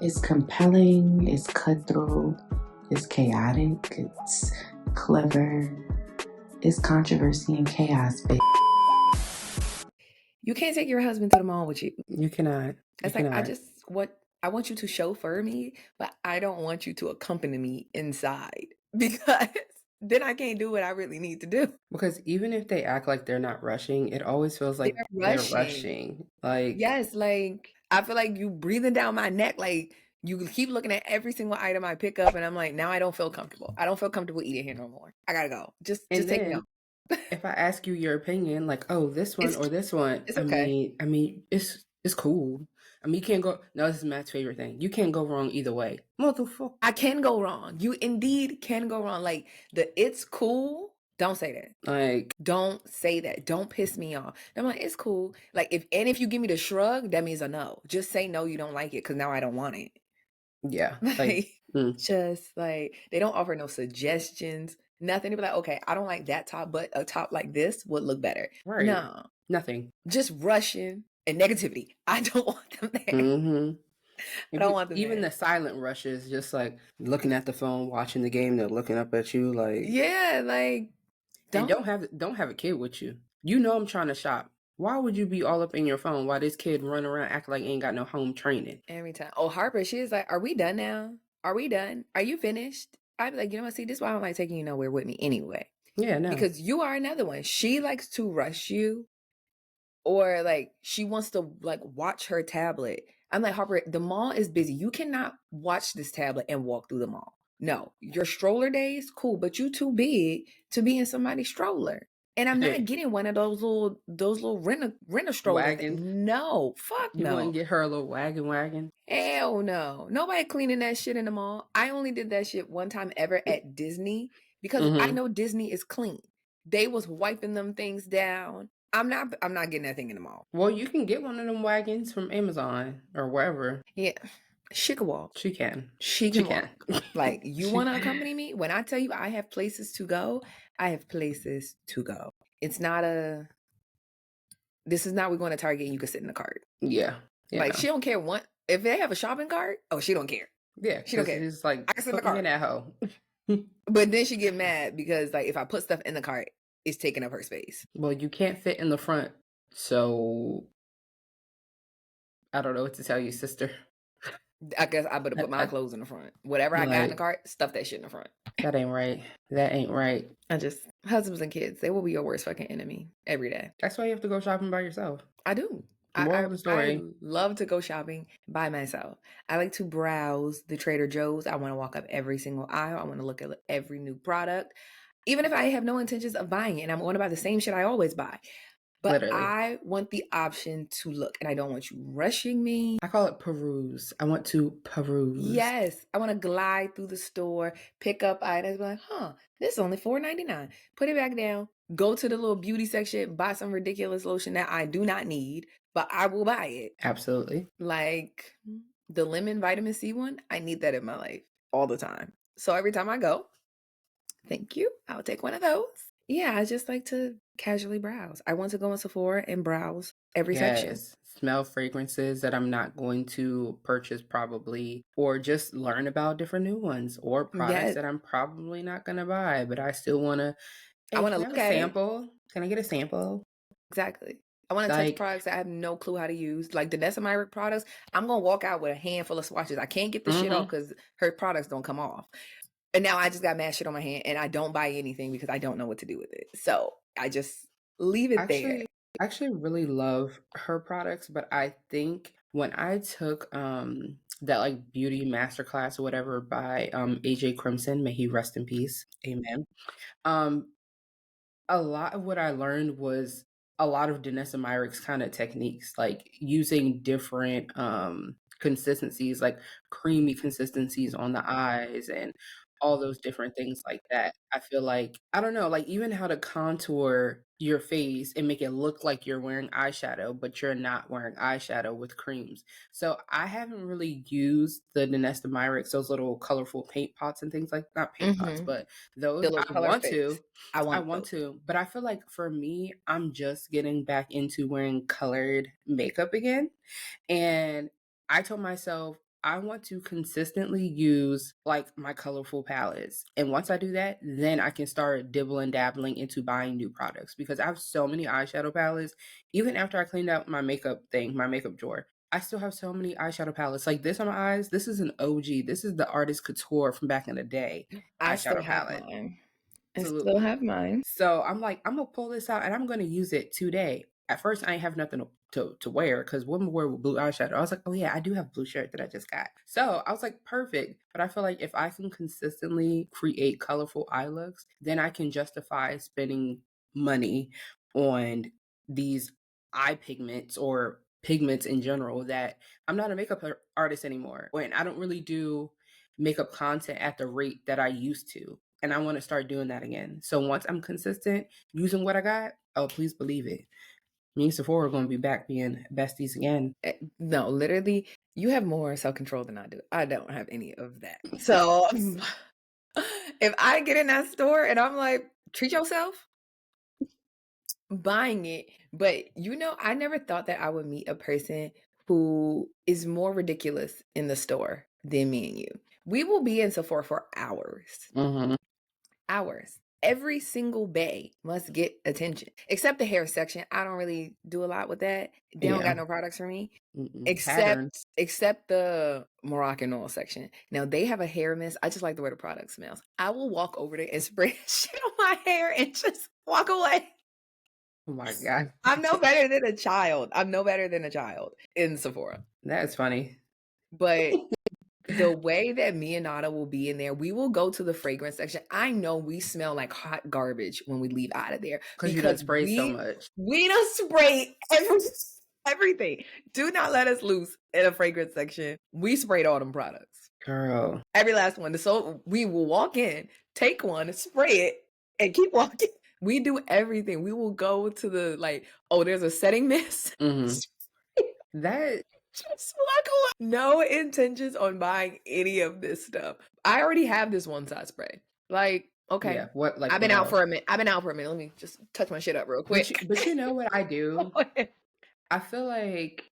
It's compelling, it's cutthroat, it's chaotic, it's clever, it's controversy and chaos, baby. You can't take your husband to the mall with you. You cannot. It's like I want you to chauffeur me, but I don't want you to accompany me inside because then I can't do what I really need to do. Because even if they act like they're not rushing, it always feels like They're they're rushing. rushing. Like, Yes, like I feel like you breathing down my neck. Like you keep looking at every single item I pick up, and I'm like, now I don't feel comfortable. I don't feel comfortable eating here no more. I gotta go. Just and take me then home. if I ask you your opinion, like, oh, this one It's or this one, it's I okay. mean, it's cool. I mean, you can't go. No, this is Matt's favorite thing. You can't go wrong either way, motherfucker. I can go wrong. You indeed can go wrong. Like it's cool. Don't say that. Like, Don't say that. Don't piss me off. I'm like, it's cool. Like if you give me the shrug, that means a no. Just say no, you don't like it, because now I don't want it. yeah, Like just like they don't offer no suggestions, nothing. They be like, okay, I don't like that top, but a top like this would look better. right, No, nothing. just rushing and negativity. I don't want them there. Mm-hmm. I don't want them Even there. the silent rushes, just like looking at the phone, watching the game, they're looking up at you, like, Yeah, like and don't have a kid with you. You know I'm trying to shop. Why would you be all up in your phone while this kid run around acting like he ain't got no home training? every time. Oh, Harper, she is like, are we done now? Are we done? Are you finished? I'd be like, you know what? See, this is why I don't like taking you nowhere with me anyway. Yeah, no. Because you are another one. She likes to rush you, or like she wants to like watch her tablet. I'm like, Harper, the mall is busy. You cannot watch this tablet and walk through the mall. No, your stroller days, cool, but you too big to be in somebody's stroller. And I'm not getting one of those little renter strollers. Wagon. No, fuck You no. wouldn't get her a little wagon? Hell no. Nobody cleaning that shit in the mall. I only did that shit one time ever at Disney because I know Disney is clean. They was wiping them things down. I'm not getting that thing in the mall. Well, you can get one of them wagons from Amazon or wherever. Yeah. She can walk. She can. She can walk. Like, you want to accompany me? When I tell you I have places to go, I have places to go. It's not this is not we're going to Target and you can sit in the cart. Yeah. Like, she don't care what, if they have a shopping cart, oh, she don't care. Yeah. She don't care. It's like, I can sit in the put me cart. in that hoe. But then she get mad because like if I put stuff in the cart, it's taking up her space. Well, you can't fit in the front, so I don't know what to tell you, sister. I guess I better put my clothes in the front. Whatever I got in the cart, stuff that shit in the front. That ain't right. That ain't right. Husbands and kids, they will be your worst fucking enemy every day. That's why you have to go shopping by yourself. I do. Moral of the story. I love to go shopping by myself. I like to browse the Trader Joe's. I want to walk up every single aisle. I want to look at every new product, even if I have no intentions of buying it and I'm going to buy the same shit I always buy. But literally, I want the option to look, and I don't want you rushing me. I call it peruse. I want to peruse. Yes. I want to glide through the store, pick up items, be like, this is only $4.99. Put it back down, go to the little beauty section, buy some ridiculous lotion that I do not need, but I will buy it. Absolutely. Like the lemon vitamin C one, I need that in my life all the time. So every time I go, thank you, I'll take one of those. Yeah, I just like to casually browse. I want to go in Sephora and browse every section. Smell fragrances that I'm not going to purchase probably, or just learn about different new ones, or products that I'm probably not going to buy, but I still want to. I want to look at a sample. Can I get a sample? Exactly. I want to touch products that I have no clue how to use. Like the Myrick products, I'm going to walk out with a handful of swatches. I can't get the shit off because her products don't come off. And now I just got mad shit on my hand and I don't buy anything because I don't know what to do with it. So I just leave it there. I actually really love her products, but I think when I took that like beauty masterclass or whatever by AJ Crimson, may he rest in peace, amen. A lot of what I learned was a lot of Myrick's kind of techniques, like using different consistencies, like creamy consistencies on the eyes and all those different things like that. I feel like, I don't know, like even how to contour your face and make it look like you're wearing eyeshadow, but you're not wearing eyeshadow with creams. So I haven't really used the Myrick's, those little colorful paint pots and things like, not paint pots, but those I want to. I want to, but I feel like for me, I'm just getting back into wearing colored makeup again. And I told myself, I want to consistently use like my colorful palettes. And once I do that, then I can start dibbling dabbling into buying new products because I have so many eyeshadow palettes. Even after I cleaned out my makeup thing, my makeup drawer, I still have so many eyeshadow palettes. Like this on my eyes, this is an OG. This is the Artist Couture from back in the day I still eyeshadow have palette. mine. I still Absolutely. have mine. So I'm like, I'm gonna pull this out and I'm gonna use it today. At first, I ain't have nothing to wear because women wear with blue eyeshadow. I was like, oh yeah, I do have blue shirt that I just got. So I was like, perfect. But I feel like if I can consistently create colorful eye looks, then I can justify spending money on these eye pigments or pigments in general that I'm not a makeup artist anymore. When I don't really do makeup content at the rate that I used to. And I want to start doing that again. So once I'm consistent using what I got, oh, please believe it. Me and Sephora are going to be back being besties again. No, literally, you have more self-control than I do. I don't have any of that. So if I get in that store and I'm like, treat yourself, buying it. But I never thought that I would meet a person who is more ridiculous in the store than me and you. We will be in Sephora for hours. Mm-hmm. Hours. Every single bay must get attention, except the hair section. I don't really do a lot with that. They don't got no products for me, Patterns. except the Moroccan oil section. Now they have a hair mist. I just like the way the product smells. I will walk over there and spray shit on my hair and just walk away. Oh my God. I'm no better than a child. I'm no better than a child in Sephora. That's funny. But the way that me and Nada will be in there, we will go to the fragrance section. I know we smell like hot garbage when we leave out of there Because you done sprayed so much. We done spray everything. Do not let us loose in a fragrance section. We sprayed all them products. Girl. Every last one. So we will walk in, take one, spray it, and keep walking. We do everything. We will go to the there's a setting mist. Mm-hmm. That just walk away. No intentions on buying any of this stuff. I already have this one size spray. Okay. Yeah. What? Like I've been what out else? for a minute. Let me just touch my shit up real quick. But you know what I do? I feel like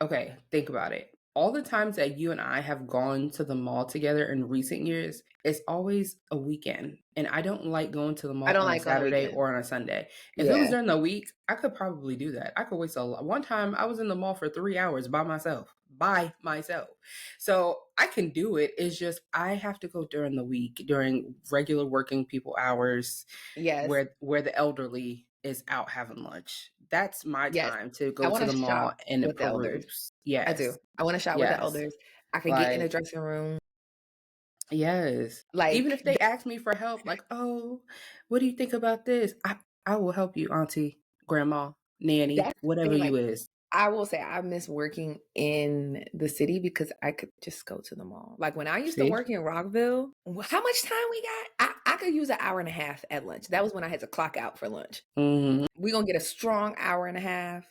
okay, think about it. All the times that you and I have gone to the mall together in recent years, it's always a weekend. And I don't like going to the mall on a Saturday or on a Sunday. If it was during the week, I could probably do that. I could waste a lot. One time I was in the mall for 3 hours by myself. So I can do it. It's just I have to go during the week, during regular working people hours. Yes. Where the elderly is out having lunch. That's my time to go to the mall and with peruse. the elders. Yes. I do. I want to shop with the elders. I can get in the dressing room. Yes. Even if they ask me for help, like, oh, what do you think about this? I will help you, auntie, grandma, nanny, whatever you is. I will say I miss working in the city because I could just go to the mall. Like when I used to work in Rockville, how much time we got? I could use an hour and a half at lunch. That was when I had to clock out for lunch. Mm-hmm. We're going to get a strong hour and a half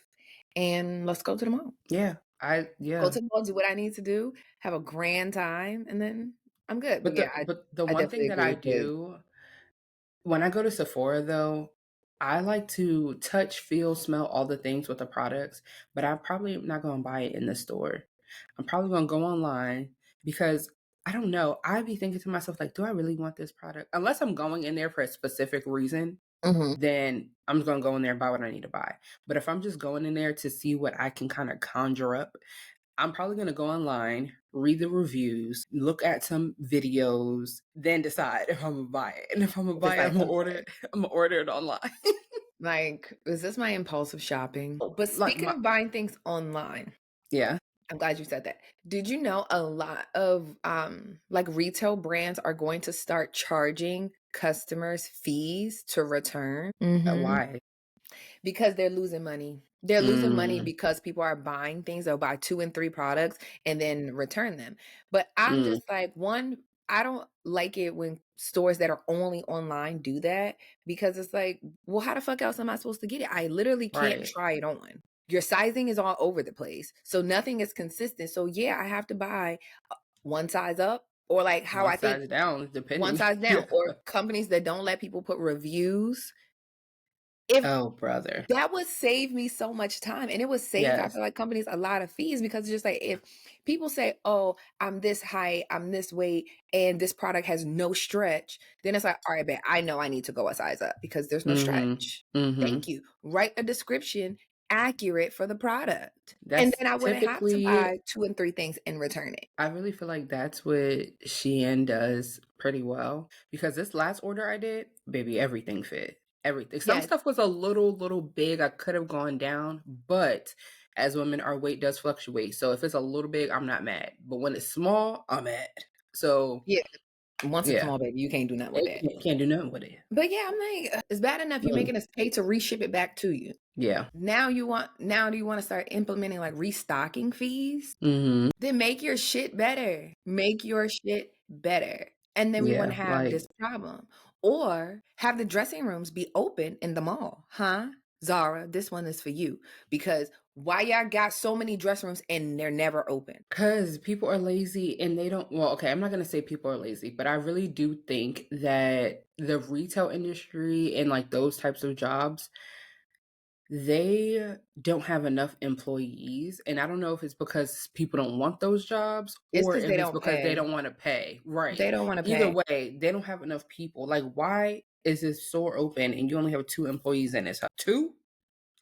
and let's go to the mall. Yeah. Go to the mall, do what I need to do, have a grand time, and then I'm good. But the one thing that I do when I go to Sephora though, I like to touch, feel, smell all the things with the products, but I'm probably not going to buy it in the store. I'm probably going to go online because I don't know. I'd be thinking to myself, like, do I really want this product? Unless I'm going in there for a specific reason, then I'm going to go in there and buy what I need to buy. But if I'm just going in there to see what I can kind of conjure up, I'm probably going to go online, read the reviews, look at some videos, then decide if I'm going to buy it. And if I'm going to buy it, I'm going to order it online. Is this my impulsive shopping? But speaking of buying things online. Yeah. I'm glad you said that. Did you know a lot of retail brands are going to start charging customers fees to return? Why? Because they're losing money. They're losing money because people are buying things. They'll buy 2 and 3 products and then return them. But I'm just like, one, I don't like it when stores that are only online do that because it's like, well, how the fuck else am I supposed to get it? I literally can't try it on. Your sizing is all over the place. So nothing is consistent. So yeah, I have to buy one size up or how I think size down, depending. one size down or companies that don't let people put reviews. If Oh, brother. that would save me so much time, and it would save, I Yes. feel like, companies a lot of fees, because it's just like, if people say, "Oh, I'm this height, I'm this weight, and this product has no stretch," then it's like, "All right, bet I know I need to go a size up because there's no stretch." Thank you. Write a description accurate for the product, and That's then I wouldn't have to typically, buy 2 and 3 things and return it. I really feel like that's what Shein does pretty well, because this last order I did, baby, everything fit. Everything. Some Yes. stuff was a little big. I could have gone down, but as women, our weight does fluctuate. So if it's a little big, I'm not mad. But when it's small, I'm mad. So Yeah. Once it's yeah, small, baby, you can't do nothing with that. can't do nothing with it. But yeah, I'm like, it's bad enough you're making us pay to reship it back to you. Yeah. Now do you want to start implementing like restocking fees? Mm-hmm. Then make your shit better. Make your shit better. And then we Yeah. wouldn't have Like, this problem. Or have the dressing rooms be open in the mall. Huh? Zara, this one is for you. Because why y'all got so many dressing rooms and they're never open? because people are lazy and they don't, well, okay, I'm not going to say people are lazy, but I really do think that the retail industry and like those types of jobs, they don't have enough employees. And I don't know if it's because people don't want those jobs It's or because if they it's don't because they pay. don't want to pay. Right. They don't want to Either pay. way, they don't have enough people. Like, why is this store open and you only have 2 employees in it? 2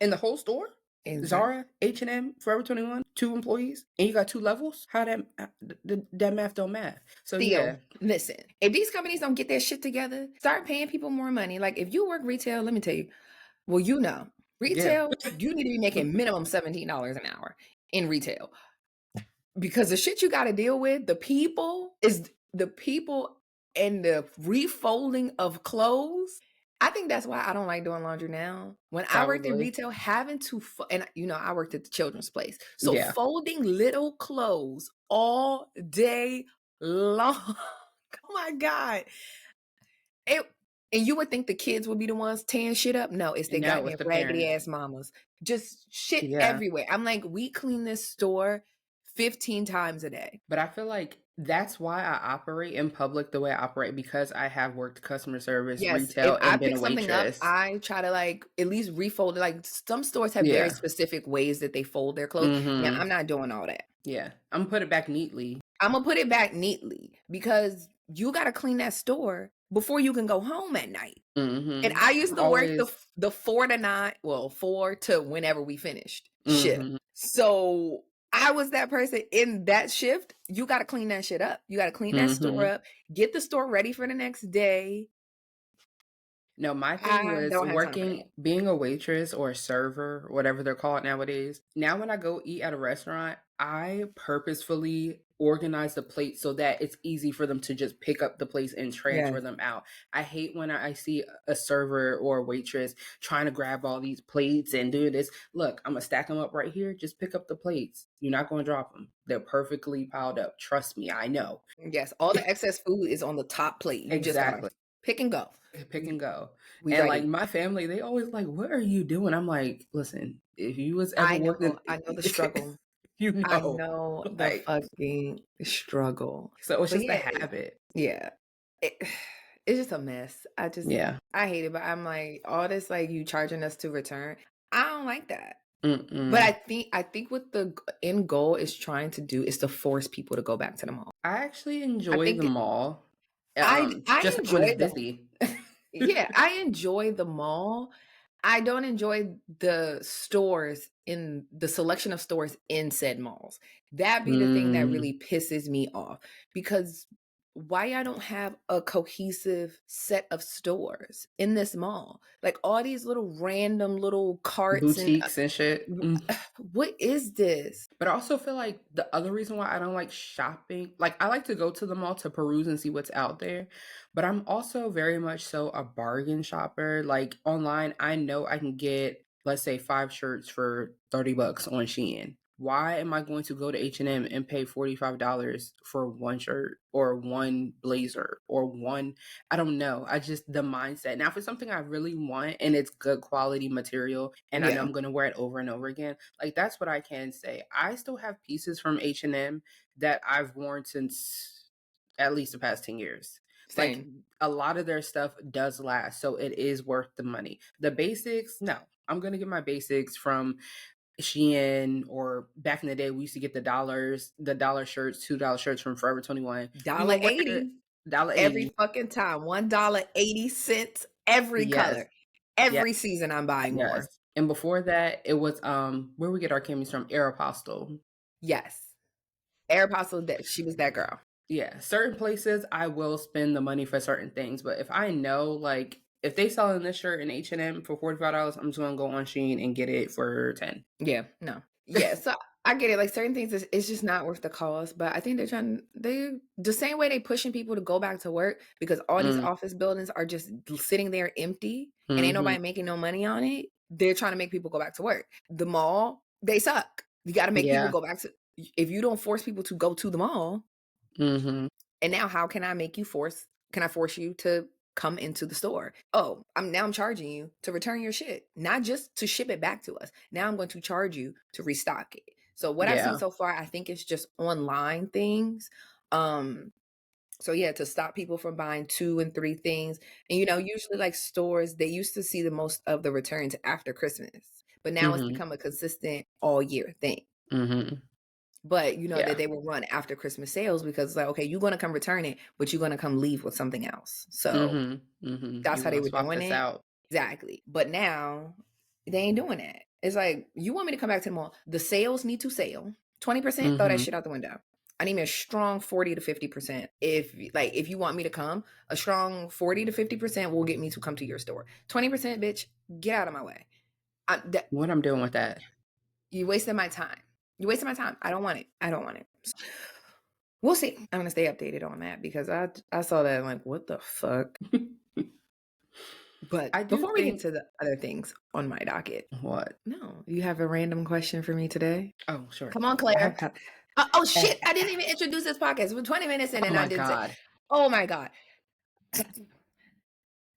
in the whole store? Exactly. Zara, H&M, Forever 21, 2 employees, and you got 2 levels? How that math don't math. So yeah. Listen, if these companies don't get their shit together, start paying people more money. Like, if you work retail, let me tell you, well, Yeah. retail, you need to be making minimum $17 an hour in retail, because the shit you got to deal with, the people and the refolding of clothes. I think that's why I don't like doing laundry now. When I worked in Probably. retail, having to, and I worked at the children's place. So Yeah. folding little clothes all day long. Oh my God. And you would think the kids would be the ones tearing shit up. No, it's the No, it's goddamn the raggedy parents. ass mamas. Just shit Yeah. everywhere. I'm like, we clean this store 15 times a day. But I feel like that's why I operate in public the way I operate, because I have worked customer service, Yes, retail, if I and been pick a something up, waitress. I try to like at least refold it. Like, some stores have very Yeah. specific ways that they fold their clothes. Now, I'm not doing all that. Yeah. I'm gonna put it back neatly. I'm gonna put it back neatly, because you got to clean that store before you can go home at night. And I used to work Always. the 4 to 9, well, 4 to whenever we finished shift. So I was that person in that shift. You got to clean that shit up. You got to clean that store up, get the store ready for the next day. No, my thing I was don't have time for that. being a waitress or a server, whatever they're called nowadays. Now, when I go eat at a restaurant, I purposefully organize the plate so that it's easy for them to just pick up the plates and transfer them out. I hate when I see a server or a waitress trying to grab all these plates and do this. Look, I'm going to stack them up right here. Just pick up the plates. You're not going to drop them. They're perfectly piled up. Trust me, I know. Yes, all the excess food is on the top plate. You just gotta pick and go. Pick and go. We And ready. like my family, they always like, what are you doing? I'm like, listen, if you was ever I know working, the struggle. you know, I know the like, fucking struggle. so it's But just a yeah, habit. yeah. It's just a mess. Yeah. I hate it, but I'm like, all this like you charging us to return. I don't like that. Mm-mm. But I think what the end goal is trying to do is to force people to go back to the mall. I actually enjoy the mall. I Just when it's enjoy busy. yeah, I enjoy the mall. I don't enjoy the stores in the selection of stores in said malls. That be the thing that really pisses me off, because why I don't have a cohesive set of stores in this mall? Like, all these little random little carts and boutiques and shit. what is this? But I also feel like the other reason why I don't like shopping, like I like to go to the mall to peruse and see what's out there, but I'm also very much so a bargain shopper. Like online, I know I can get, let's say, 5 shirts for $30 on Shein. Why am I going to go to H&M and pay $45 for one shirt or one blazer or one, I don't know. I just, the mindset. Now, if it's something I really want and it's good quality material and I know I'm going to wear it over and over again, like that's what I can say. I still have pieces from H&M that I've worn since at least the past 10 years. Same. Like a lot of their stuff does last, so it is worth the money. The basics, no. I'm gonna get my basics from Shein, or back in the day we used to get the dollar shirts, $2 shirts from Forever 21. You gonna wear $1.80 $1.80 every fucking time. $1.80 every Yes. color. Every season I'm buying more. Yes. And before that, it was where we get our camis from, Aeropostale. Yes. Aeropostale, she was that girl. Yeah, certain places I will spend the money for certain things, but if I know, like, if they selling this shirt in H&M for $45, I'm just gonna go on Shein and get it for 10. Yeah, no. Yeah, so I get it. Like certain things, it's just not worth the cost. But I think they the same way they pushing people to go back to work, because all these office buildings are just sitting there empty and ain't nobody making no money on it. They're trying to make people go back to work. The mall, they suck. You got to make people go back to. If you don't force people to go to the mall, and now how can I make you force? Can I force you to come into the store? Oh, I'm charging you to return your shit, not just to ship it back to us. Now I'm going to charge you to restock it. So what I've seen so far, I think it's just online things. So yeah, to stop people from buying 2 and 3 things. And usually like stores, they used to see the most of the returns after Christmas, but now it's become a consistent all year thing. But that they will run after Christmas sales, because it's like, okay, you're going to come return it, but you're going to come leave with something else. So that's how they were doing it. Out. Exactly. But now they ain't doing that. It's like, you want me to come back to the mall? The sales need to sell 20%. Throw that shit out the window. I need me a strong 40 to 50%. If you want me to come, a strong 40 to 50% will get me to come to your store. 20%, bitch, get out of my way. What I'm doing with that? You wasted my time. I don't want it. We'll see. I'm gonna stay updated on that, because I saw that, I'm like, what the fuck? But before we get to the other things on my docket. What? No, you have a random question for me today? Oh, sure. Come on, Claire. Oh shit! I didn't even introduce this podcast. We're 20 minutes in, and I didn't say. Oh my god!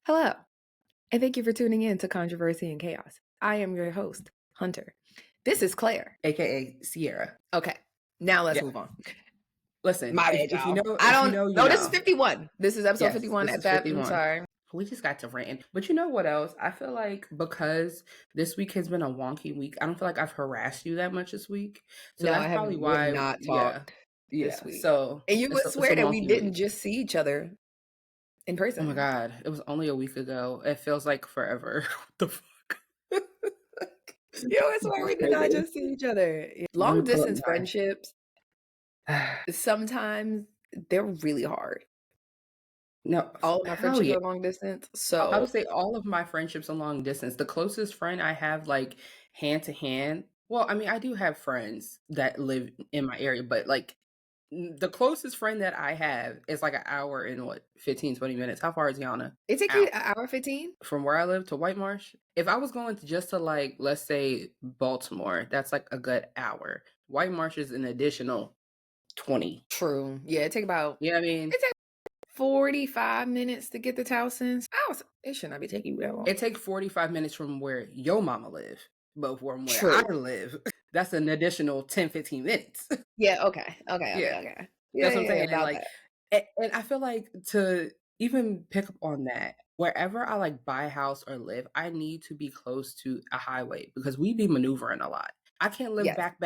Hello, and thank you for tuning in to Controversy and Chaos. I am your host, Hunter. This is Claire, aka Sierra. Okay, now let's move on. Listen, my bad, if you know, this is 51. This is episode 51. At that, 51. I'm sorry. We just got to rant. But you know what else? I feel like because this week has been a wonky week, I don't feel like I've harassed you that much this week. So no, that's probably why. Not talked this week. So, and you would swear that we didn't just see each other in person. Oh my god, it was only a week ago. It feels like forever. What the fuck? It's why we did not just see each other. Long distance friendships, sometimes they're really hard. No, all of my friendships are long distance. So I would say all of my friendships are long distance. The closest friend I have, like, hand to hand. Well, I mean, I do have friends that live in my area, but like the closest friend that I have is like an hour and 15, 20 minutes. How far is Yana? It takes you an hour 15 from where I live to White Marsh. If I was going to just to, like, let's say Baltimore, that's like a good hour. White Marsh is an additional 20. True. Yeah, it take about. You know what I mean? It takes 45 minutes to get to Towson's. It should not be taking you that long. It takes 45 minutes from where your mama live, but from where I live, that's an additional 10, 15 minutes. Yeah. Okay. Yeah, that's what I'm saying. And like, and I feel like to even pick up on that, wherever I like buy a house or live, I need to be close to a highway, because we be maneuvering a lot. I can't live back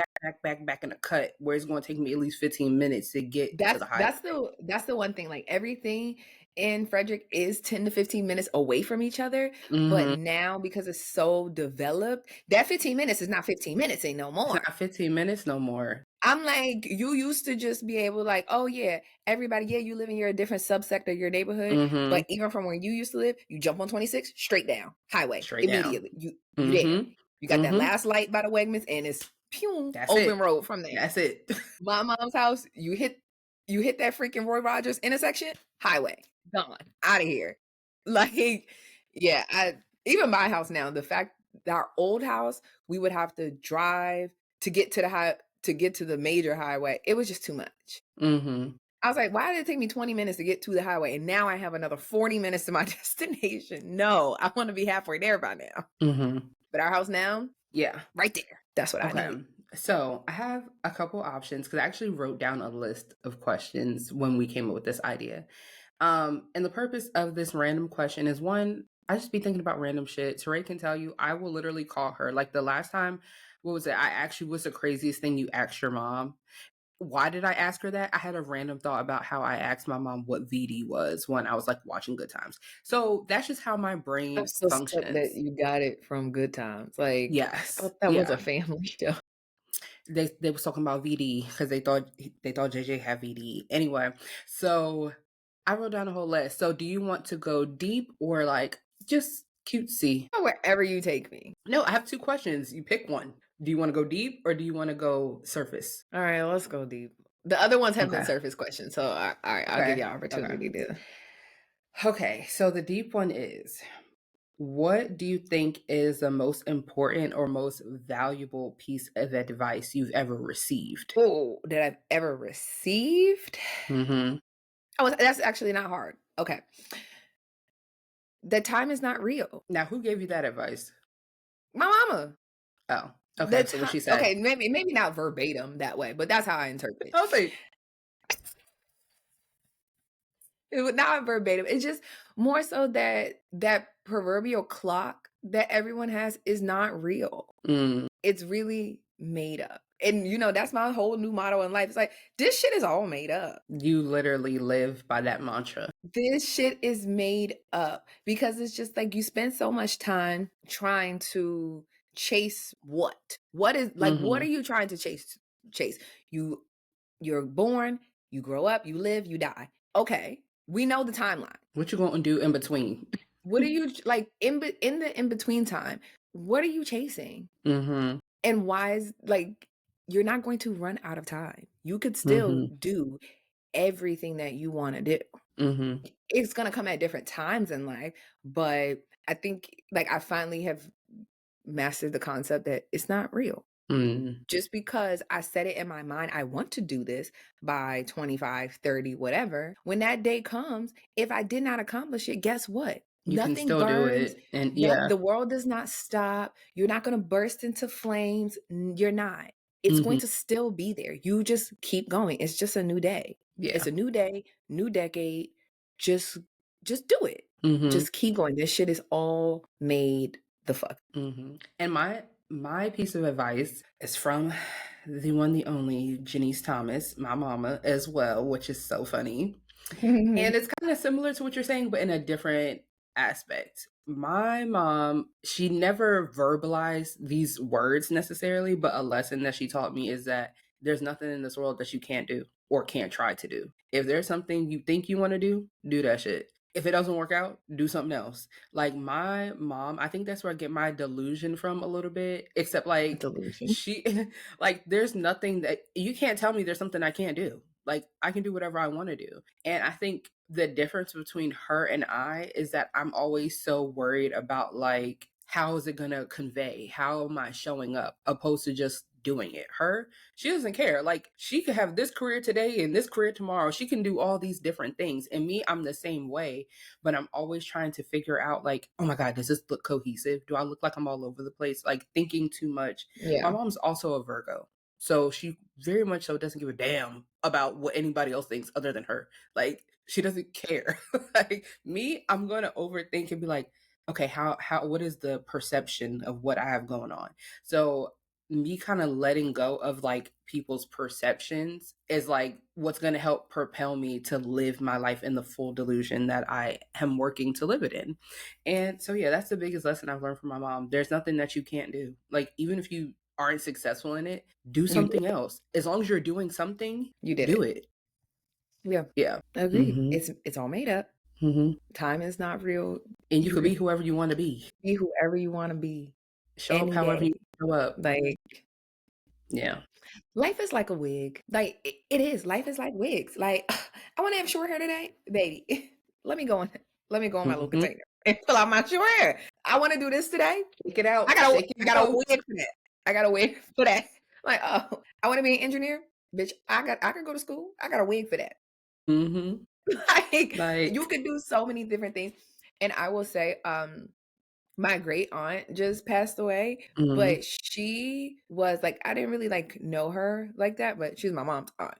in a cut where it's going to take me at least 15 minutes to get to the highway. That's the one thing. Like, everything in Frederick is 10 to 15 minutes away from each other. But now, because it's so developed, that 15 minutes is not 15 minutes ain't no more. It's not 15 minutes no more. I'm like, you used to just be able to, like, oh yeah, everybody, you live in your different subsector of your neighborhood, but even from where you used to live, you jump on 26, straight down, highway, immediately. You there. You got that last light by the Wegmans, and it's open road from there. That's it. My mom's house, you hit that freaking Roy Rogers intersection, highway, gone, out of here. Like, even my house now, the fact that our old house, we would have to drive to get to the major highway. It was just too much. I was like, why did it take me 20 minutes to get to the highway? And now I have another 40 minutes to my destination. No, I want to be halfway there by now. But our house now, right there. That's what I need. So I have a couple options, because I actually wrote down a list of questions when we came up with this idea. And the purpose of this random question is one, I just be thinking about random shit. Teray can tell you, I will literally call her. Like the last time, what was it? I asked you, what's the craziest thing you asked your mom? Why did I ask her that? I had a random thought about how I asked my mom what VD was when I was like watching Good Times. So that's just how my I'm brain so stuck that functions. you got it from Good Times. Like, I Yes. thought that was a Yeah. family show. They was talking about VD because they thought JJ had VD. Anyway, so I wrote down a whole list. So do you want to go deep or like just cutesy? Wherever you take me. No, I have two questions. You pick one. Do you want to go deep or do you want to go surface? All right, let's go deep. The other ones have been Okay. surface questions, so all right, I'll give you Okay. an Okay. opportunity to. Okay. So the deep one is, what do you think is the most important or most valuable piece of advice you've ever received? Oh, that I've ever received? Mm-hmm. Oh, that's actually not hard. Okay. The time is not real. Now, who gave you that advice? My mama. Oh, The okay. So what time. she said. Okay, maybe not verbatim that way, but that's how I interpret it. I was like, Not verbatim. It's just more so that that proverbial clock that everyone has is not real. mm, It's really made up. And that's my whole new motto in life. It's like, this shit is all made up. you literally live by that mantra. This shit is made up because it's just like you spend so much time trying to chase what? What is like what Mm-hmm. are you trying to chase? You're born, you grow up, you live, you die. Okay. We know the timeline. What you gonna do in between? What are you like in the in between time? What are you chasing? Mm-hmm. And why is like you're not going to run out of time. You could still Mm-hmm. do everything that you want to do. Mm-hmm. It's going to come at different times in life, but I think like I finally have mastered the concept that it's not real. Mm. Just because I set it in my mind, I want to do this by 25, 30, whatever. When that day comes, if I did not accomplish it, guess what? You can Nothing still do burns. it. And Yep, yeah. the world does not stop. You're not going to burst into flames. You're not. It's Mm-hmm. going to still be there. You just keep going. It's just a new day. Yeah. It's a new day, new decade. Just do it. Mm-hmm. Just keep going. This shit is all made the fuck. Mm-hmm. And my piece of advice is from the one, the only Janice Thomas, my mama as well, which is so funny. And it's kind of similar to what you're saying, but in a different aspect. My mom, she never verbalized these words necessarily, but a lesson that she taught me is that there's nothing in this world that you can't do or can't try to do. If there's something you think you want to do that shit. If it doesn't work out, do something else. Like my mom, I think that's where I get my delusion from a little bit, except like Delusion. she like there's nothing that you can't tell me there's something I can't do. Like I can do whatever I want to do. And I think the difference between her and I is that I'm always so worried about like how is it going to convey? How am I showing up opposed to just doing it? Her, she doesn't care. Like she could have this career today and this career tomorrow. She can do all these different things. And me, I'm the same way, but I'm always trying to figure out like, oh my God, does this look cohesive? Do I look like I'm all over the place? Like thinking too much. Yeah. My mom's also a Virgo. So she very much so doesn't give a damn about what anybody else thinks other than her. Like she doesn't care. Like me, I'm gonna overthink and be like, okay, how what is the perception of what I have going on? So me kind of letting go of like people's perceptions is like what's going to help propel me to live my life in the full delusion that I am working to live it in. And so yeah, that's the biggest lesson I've learned from my mom. There's nothing that you can't do. Like even if you aren't successful in it, do something else. As long as you're doing something, You did do it. it. Yeah. Yeah. Agreed. Mm-hmm. It's all made up. Mm-hmm. Time is not real. And you could be whoever you want to be. Be whoever you want to be. Show up Any however day. you show up. Like Yeah. life is like a wig. Like it is. Life is like wigs. Like I want to have short hair today, baby. Let me go on my little Mm-hmm. container and fill out my short hair. I want to do this today. Shake it out. I got Shake it out. a wig for that. I got a wig for that. Like, oh, I want to be an engineer, bitch. I could go to school. I got a wig for that. Mm-hmm. Like you could do so many different things. And I will say, my great aunt just passed away, Mm-hmm. but she was like, I didn't really like know her like that, but she's my mom's aunt.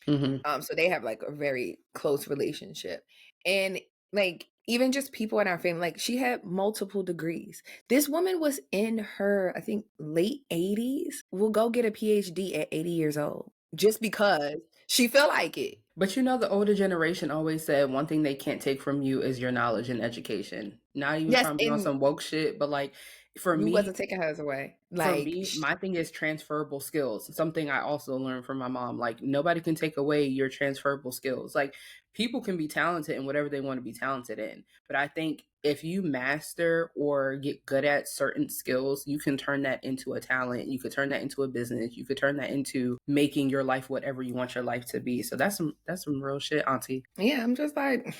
Mm-hmm. So they have like a very close relationship. And like even just people in our family, like she had multiple degrees. This woman was in her, I think, late 80s, will go get a PhD at 80 years old just because she felt like it. But you know, the older generation always said one thing they can't take from you is your knowledge and education. Not even Yes, trying to be on and some woke shit, but like for you me, wasn't taking hers away. Like, my thing is transferable skills. Something I also learned from my mom. Like nobody can take away your transferable skills. Like people can be talented in whatever they want to be talented in. But I think if you master or get good at certain skills, you can turn that into a talent. You could turn that into a business. You could turn that into making your life whatever you want your life to be. So that's some real shit, auntie. yeah, I'm just like,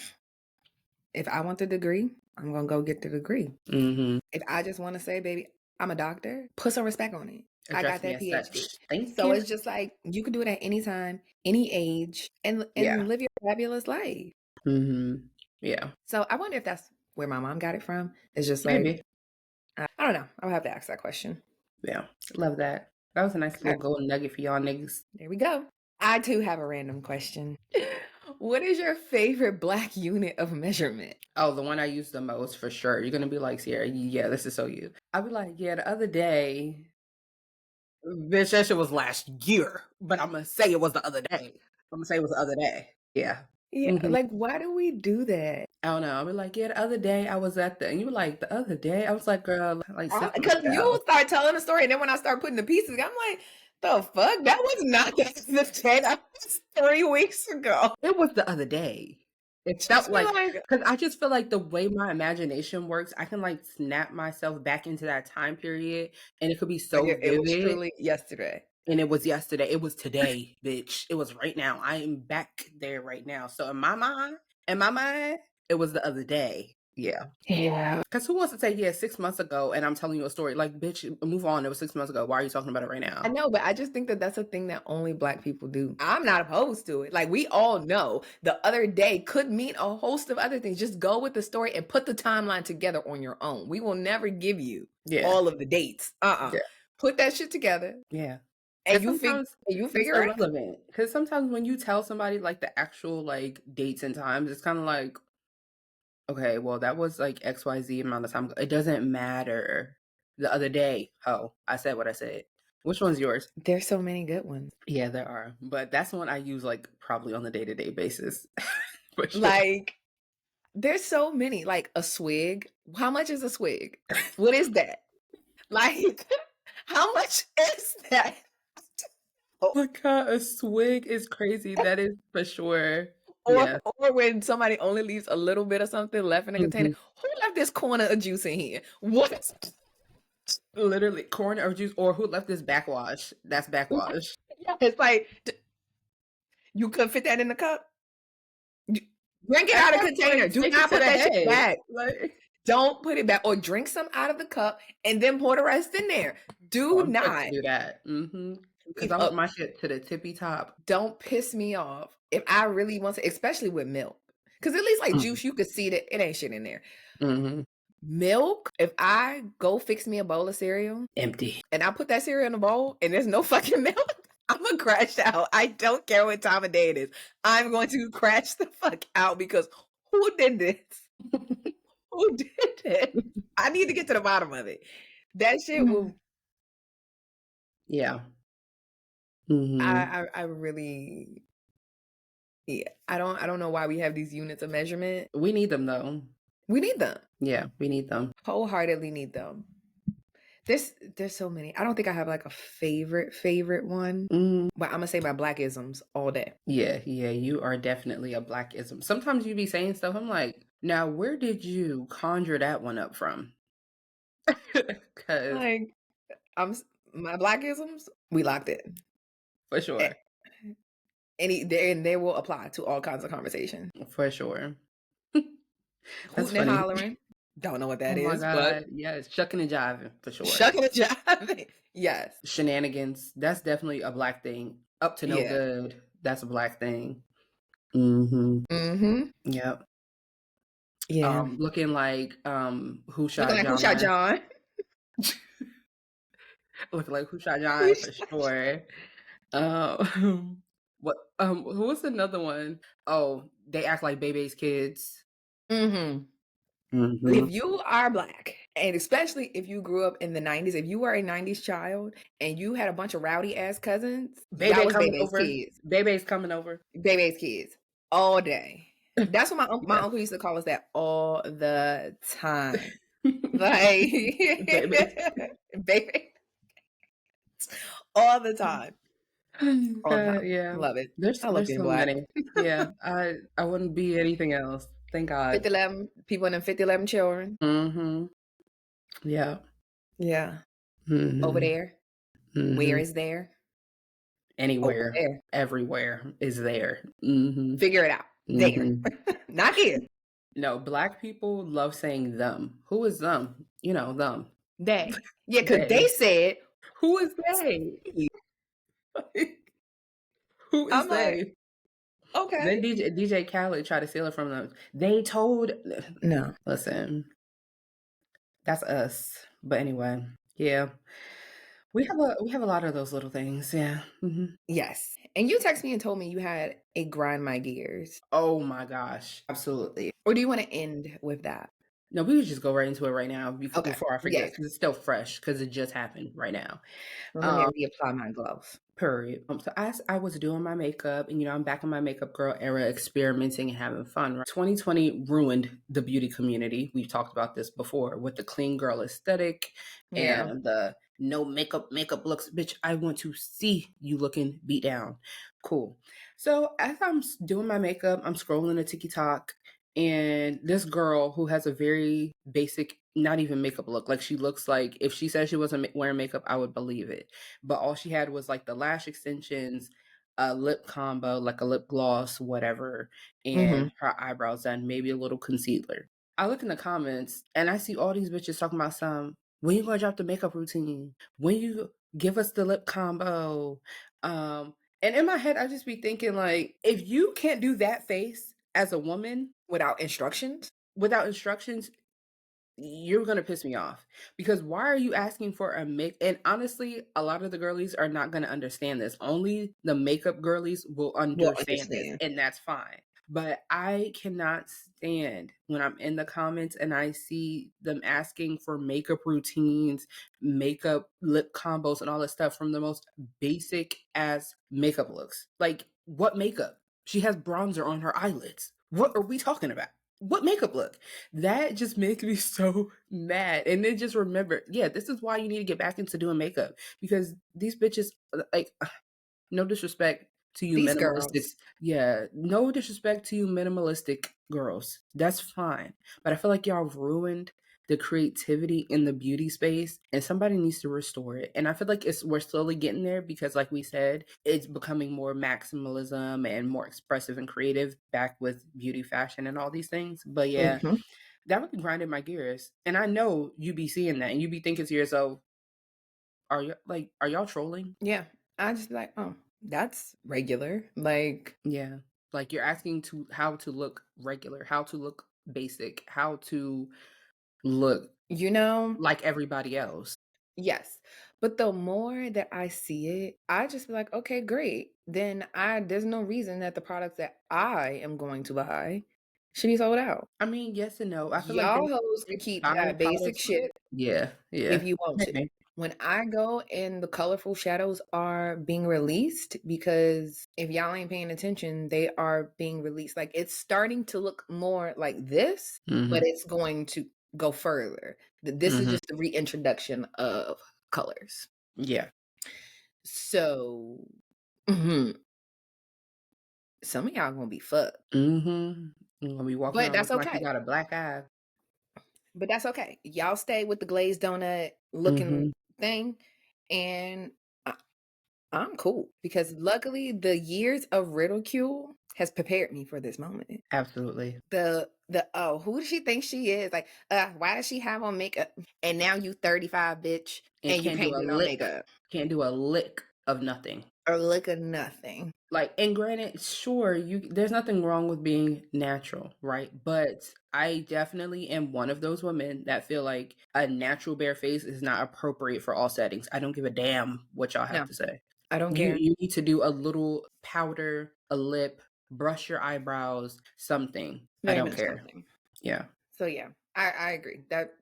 if I want the degree, I'm gonna go get the degree. Mm-hmm. If I just want to say, baby, I'm a doctor, put some respect on it. I Address got me that as PhD. such. Thank So you. it's just like you can do it at any time, any age, and Yeah. live your fabulous life. Mm-hmm. Yeah. So I wonder if that's where my mom got it from. It's just like, Maybe. I don't know. I'll have to ask that question. Yeah. Love that. That was a nice Okay. little golden nugget for y'all niggas. There we go. I too have a random question. What is your favorite Black unit of measurement? Oh, the one I use the most for sure. You're gonna be like, Sierra, yeah, this is so you. I'll be like, yeah, the other day, bitch, that shit was last year, but I'm gonna say it was the other day. I'm gonna say it was the other day. Yeah. Yeah, Mhm. like why do we do that? I don't know. I'll be like, yeah, the other day I was at the, and you were like, the other day? I was like, girl, like 6 months Because ago. you start telling the story, and then when I start putting the pieces, I'm like, the fuck? That was not the 10. That was 3 weeks ago. It was the other day. It Just felt be like, like, because I just feel like the way my imagination works, I can like snap myself back into that time period and it could be so it was vivid. truly yesterday. And it was yesterday. It was today, bitch. It was right now. I am back there right now. So in my mind, it was the other day. Yeah. Yeah. Because who wants to say, yeah, 6 months ago, and I'm telling you a story? Like, bitch, move on. It was 6 months ago. Why are you talking about it right now? I know, but I just think that that's a thing that only Black people do. I'm not opposed to it. Like, we all know the other day could mean a host of other things. Just go with the story and put the timeline together on your own. We will never give you Yeah. all of the dates. Yeah. Put that shit together. Yeah. And Sometimes you it's figure it out. irrelevant. Because sometimes when you tell somebody like the actual like dates and times, it's kind of like, okay, well, that was like XYZ amount of time ago. It doesn't matter. The other day, I said what I said. Which one's yours? There's so many good ones. Yeah, there are. But that's one I use like probably on a day-to-day basis. For sure. Like, there's so many. Like a swig. How much is a swig? What is that? Like, how much is that? Oh my god, a swig is crazy. That is for sure. Or Yeah. or when somebody only leaves a little bit of something left in the container. Mhm. Who left this corner of juice in here? What? Literally corn or juice, or who left this backwash? That's backwash. It's like you could fit that in the cup. Drink it At out of that container. point, Do take it not to put the that shit head. back. Like, Don't put it back. Or drink some out of the cup and then pour the rest in there. Do I'm quick not. to do that. Because I want my shit to the tippy top. Don't piss me off if I really want to, especially with milk. Because at least like juice, you could see that it ain't shit in there. Milk, if I go fix me a bowl of cereal Empty. and I put that cereal in a bowl and there's no fucking milk, I'm gonna crash out. I don't care what time of day it is. I'm going to crash the fuck out because who did this? Who did it? I need to get to the bottom of it. That shit will. Yeah. I really. Yeah, I don't know why we have these units of measurement. We need them though. We need them. Yeah, we need them. Wholeheartedly need them. There's so many. I don't think I have like a favorite one. But I'm gonna say my Blackisms all day. Yeah, you are definitely a Blackism. Sometimes you be saying stuff, I'm like, now where did you conjure that one up from? Cause Like my Blackisms, we locked in. for sure. And they will apply to all kinds of conversation. For sure. That's Hooting and funny. hollering. Don't know what that is. Oh my God. But yes, shucking and jiving for sure. Shucking and jiving. Yes. Shenanigans. That's definitely a Black thing. Up to no Yeah. good. That's a Black thing. Yep. Yeah. Looking like who shot Looking like John? Who Shot John? Looking like who shot John for sure. What who was another one? Oh, they act like baby's kids. Mm-hmm. Mm-hmm. If you are Black, and especially if you grew up in the 90s, if you were a 90s child and you had a bunch of rowdy ass cousins, y'all Baby was coming baby's over. kids. Baby's coming over. Baby's kids. All day. That's what my Yeah. uncle used to call us that all the time. Like Baby. baby. All the time. All the time. Yeah. Love it. I love There's being so Black. many. Yeah. I wouldn't be anything else. Thank God. 5011 people and them 5011 children. Mm-hmm. Yeah. Yeah. Over Mm-hmm. there. Where Mm-hmm. is there? Over Anywhere, there. everywhere is there. Mm-hmm. Figure it out. There. Mm-hmm. Not here. No, Black people love saying them. Who is them? You know, them. They. Yeah, because they They. said, Who is they? Who is I'm like, they? okay. Then DJ Khaled tried to steal it from them. They told. No. Listen, that's us. But anyway, yeah, we have a lot of those little things. Yeah. Hmm. Yes. And you texted me and told me you had a grind my gears. Oh my gosh. Absolutely. Or do you want to end with that? No, we would just go right into it right now Okay. before I forget Yes. because it's still fresh because it just happened right now. Well, let me reapply my gloves. Period. So as I was doing my makeup, and I'm back in my makeup girl era, experimenting and having fun. Right? 2020 ruined the beauty community. We've talked about this before with the clean girl aesthetic Yeah. and the no makeup looks. Bitch, I want to see you looking beat down. Cool. So as I'm doing my makeup, I'm scrolling to TikTok, and this girl who has a very basic, not even makeup look, like she looks like if she said she wasn't wearing makeup, I would believe it. But all she had was like the lash extensions, a lip combo, like a lip gloss, whatever, and her eyebrows done, maybe a little concealer. I look in the comments and I see all these bitches talking about when you gonna drop the makeup routine? When you give us the lip combo? And in my head, I just be thinking like, if you can't do that face as a woman Without instructions? you're gonna piss me off because why are you asking for a make? And honestly, a lot of the girlies are not gonna understand this. Only the makeup girlies will understand this, and that's fine. But I cannot stand when I'm in the comments and I see them asking for makeup routines, makeup lip combos, and all this stuff from the most basic as makeup looks. Like, what makeup? She has bronzer on her eyelids. What are we talking about? What makeup look? That just makes me so mad. And then just remember, yeah, this is why you need to get back into doing makeup because these bitches, like, no disrespect to you, These minimalistic. girls. Yeah, no disrespect to you, minimalistic girls. That's fine. But I feel like y'all ruined the creativity in the beauty space and somebody needs to restore it. And I feel like we're slowly getting there because like we said, it's becoming more maximalism and more expressive and creative back with beauty, fashion, and all these things. But yeah, that really grinded my gears. And I know you be seeing that and you be thinking to yourself, are y'all trolling? Yeah. I just be like, oh, that's regular. Like, Yeah. Like you're asking how to look regular, how to look basic, how to look like everybody else. yes. But the more that I see it, I just be like, okay, great. Then there's no reason that the products that I am going to buy should be sold out. I mean, yes and no. I feel like Y'all hoes can keep buying that basic products. shit Yeah, if yeah. you want to. Maybe. When I go and the colorful shadows are being released, because if y'all ain't paying attention, they are being released. Like it's starting to look more like this, but it's going to go further. This is just the reintroduction of colors. Yeah. So some of y'all gonna be fucked. Mm-hmm. You're gonna be walking But around that's looking like you okay. got a black eye. But that's okay. Y'all stay with the glazed donut looking thing. And I'm cool because luckily the years of ridicule has prepared me for this moment. Absolutely. The who does she think she is? Like, why does she have on makeup? And now you 35, bitch, and you can't do no makeup. Can't do a lick of nothing. Or lick of nothing. Like, and granted, sure, there's nothing wrong with being natural, right? But I definitely am one of those women that feel like a natural bare face is not appropriate for all settings. I don't give a damn what y'all have to say. I don't You care. you need to do a little powder, a lip, brush your eyebrows, something. I Not don't even care. something. Yeah. So yeah, I agree. That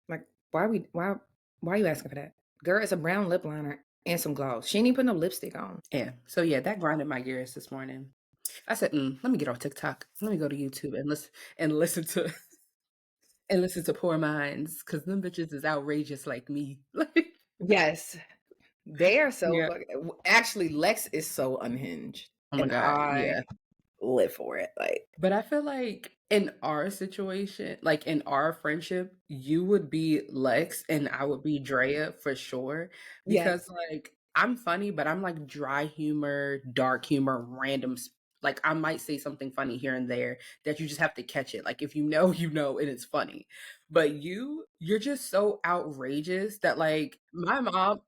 like why are you asking for that? Girl, it's a brown lip liner and some gloss. She ain't even put no lipstick on. Yeah. So yeah, that grinded my gears this morning. I said, let me get off TikTok. Let me go to YouTube and listen to and listen to Poor Minds, because them bitches is outrageous like me. Like, Yes. They are so yeah. actually Lex is so unhinged. Oh my And God. Yeah. I live for it. Like, But I feel like in our situation, like in our friendship, you would be Lex and I would be Drea for sure. Because yes. like I'm funny, but I'm like dry humor, dark humor, like I might say something funny here and there that you just have to catch it. Like if you know, you know, and it's funny. But you're just so outrageous that like my mom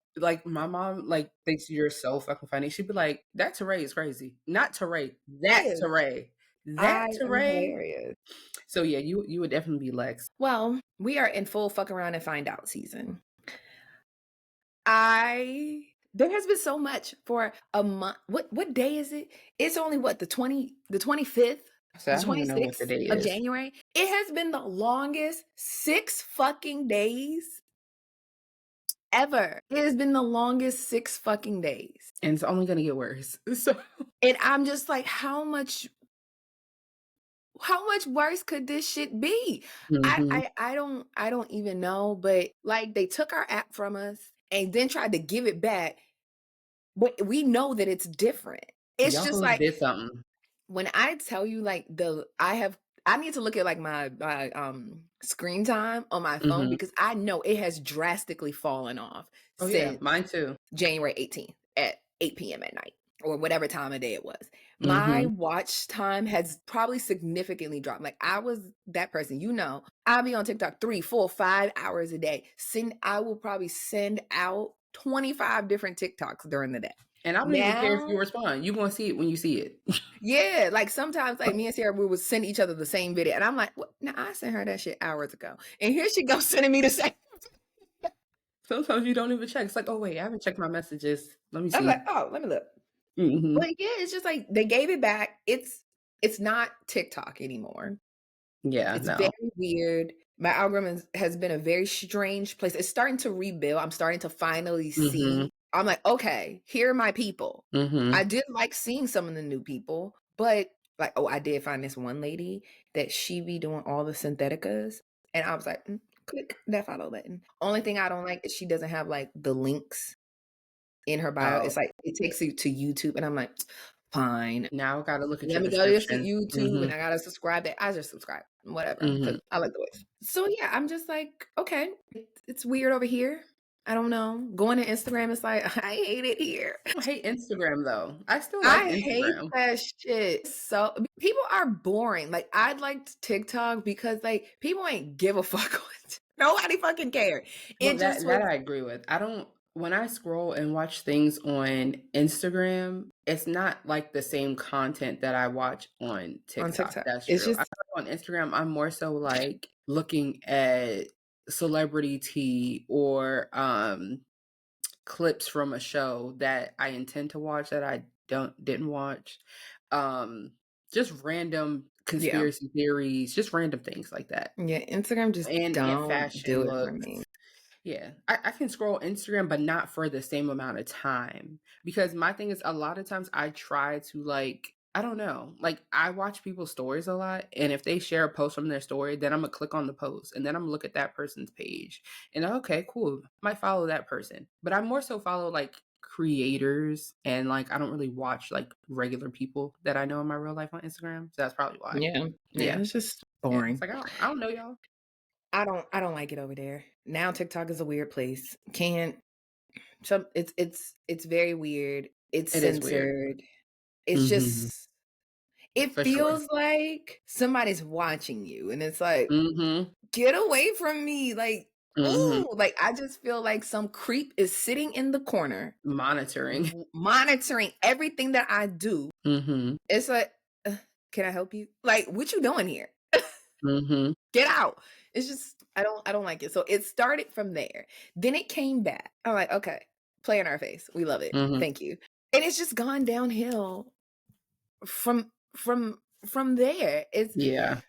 like thinks you're so fucking funny. She'd be like, that Teray is crazy. Not Teray, that Yes. Teray. That I am Teray. hilarious. So yeah, you would definitely be Lex. Well, we are in full fuck around and find out season. There has been so much for a month. What day is it? It's only what, the 25th, So the I don't even know what the 26th day of is. January. It has been the longest 6 fucking days ever. It has been the longest 6 fucking days. And it's only gonna get worse. So And I'm just like, how much worse could this shit be? Mhm. I don't even know, but like they took our app from us and then tried to give it back. But we know that it's different. It's Y'all just hoes like did something. when I tell you like I need to look at like my screen time on my phone Mhm. because I know it has drastically fallen off Oh yeah, since mine too. January 18th at 8 p.m. at night or whatever time of day it was. My Mhm. watch time has probably significantly dropped. Like I was that person, you know, I'll be on TikTok 3, 4, 5 hours a day. I will probably send out 25 different TikToks during the day. And I don't even care if you Now, respond. You gonna see it when you see it. yeah, like sometimes like me and Sarah, we would send each other the same video. And I'm like, what? Now I sent her that shit hours ago. And here she goes sending me the same. Sometimes you don't even check. It's like, oh wait, I haven't checked my messages. Let me I'm like, see. oh, let me look. Mhm. But yeah, it's just like they gave it back. It's not TikTok anymore. Yeah, It's no. very weird. My algorithm has been a very strange place. It's starting to rebuild. I'm starting to finally Mhm. see. I'm like, okay, here are my people. Mhm. I did like seeing some of the new people, but like, oh, I did find this one lady that she be doing all the syntheticas. And I was like, click that follow button. Only thing I don't like is she doesn't have like the links in her bio. Oh, It's like it takes you to YouTube. And I'm like, fine. now I gotta look at Let your me go to this description. YouTube and Mhm. I gotta subscribe that. I just subscribe, whatever, because Mhm. I like the voice. So yeah, I'm just like, okay, it's weird over here. I don't know. Going to Instagram, it's like I hate it here. I hate Instagram though. I still like I hate Instagram. that shit. So people are boring. Like I liked TikTok because like people ain't give a fuck. Nobody fucking cared. Well, It that just that was I agree with. I don't when I scroll and watch things on Instagram, it's not like the same content that I watch on on TikTok. TikTok. That's It's true. I just feel like on Instagram, I'm more so like looking at celebrity tea or clips from a show that I intend to watch that I didn't watch. Um just random yeah. conspiracy theories, just random things like that. Yeah, Instagram just And don't do fashion it for looks. me. Yeah, I can scroll Instagram, but not for the same amount of time. Because my thing is, a lot of times I try to, like, I don't know, like, I watch people's stories a lot. And if they share a post from their story, then I'm going to click on the post and then I'm going to look at that person's page. And okay, cool. Might follow that person. But I more so follow, like, creators. And, like, I don't really watch, like, regular people that I know in my real life on Instagram. So that's probably why. Yeah. Yeah, Yeah. it's just Yeah. It's boring. like, I don't know y'all. I don't like it over there. Now TikTok is a weird place. Can't some it's very weird. It's It is weird. censored. It's Mm-hmm. just it For sure. feels like somebody's watching you and it's like Mm-hmm. get away from me like Mm-hmm. ooh like I just feel like some creep is sitting in the corner Monitoring. monitoring everything that I do. Mhm. It's like can I help you? Like what you doing here? Mhm. Get out. It's just I don't like it. So it started from there. Then it came back. I'm like, okay. Play in our face. We love it. Mhm. Thank you. And it's just gone downhill from there. It's Yeah.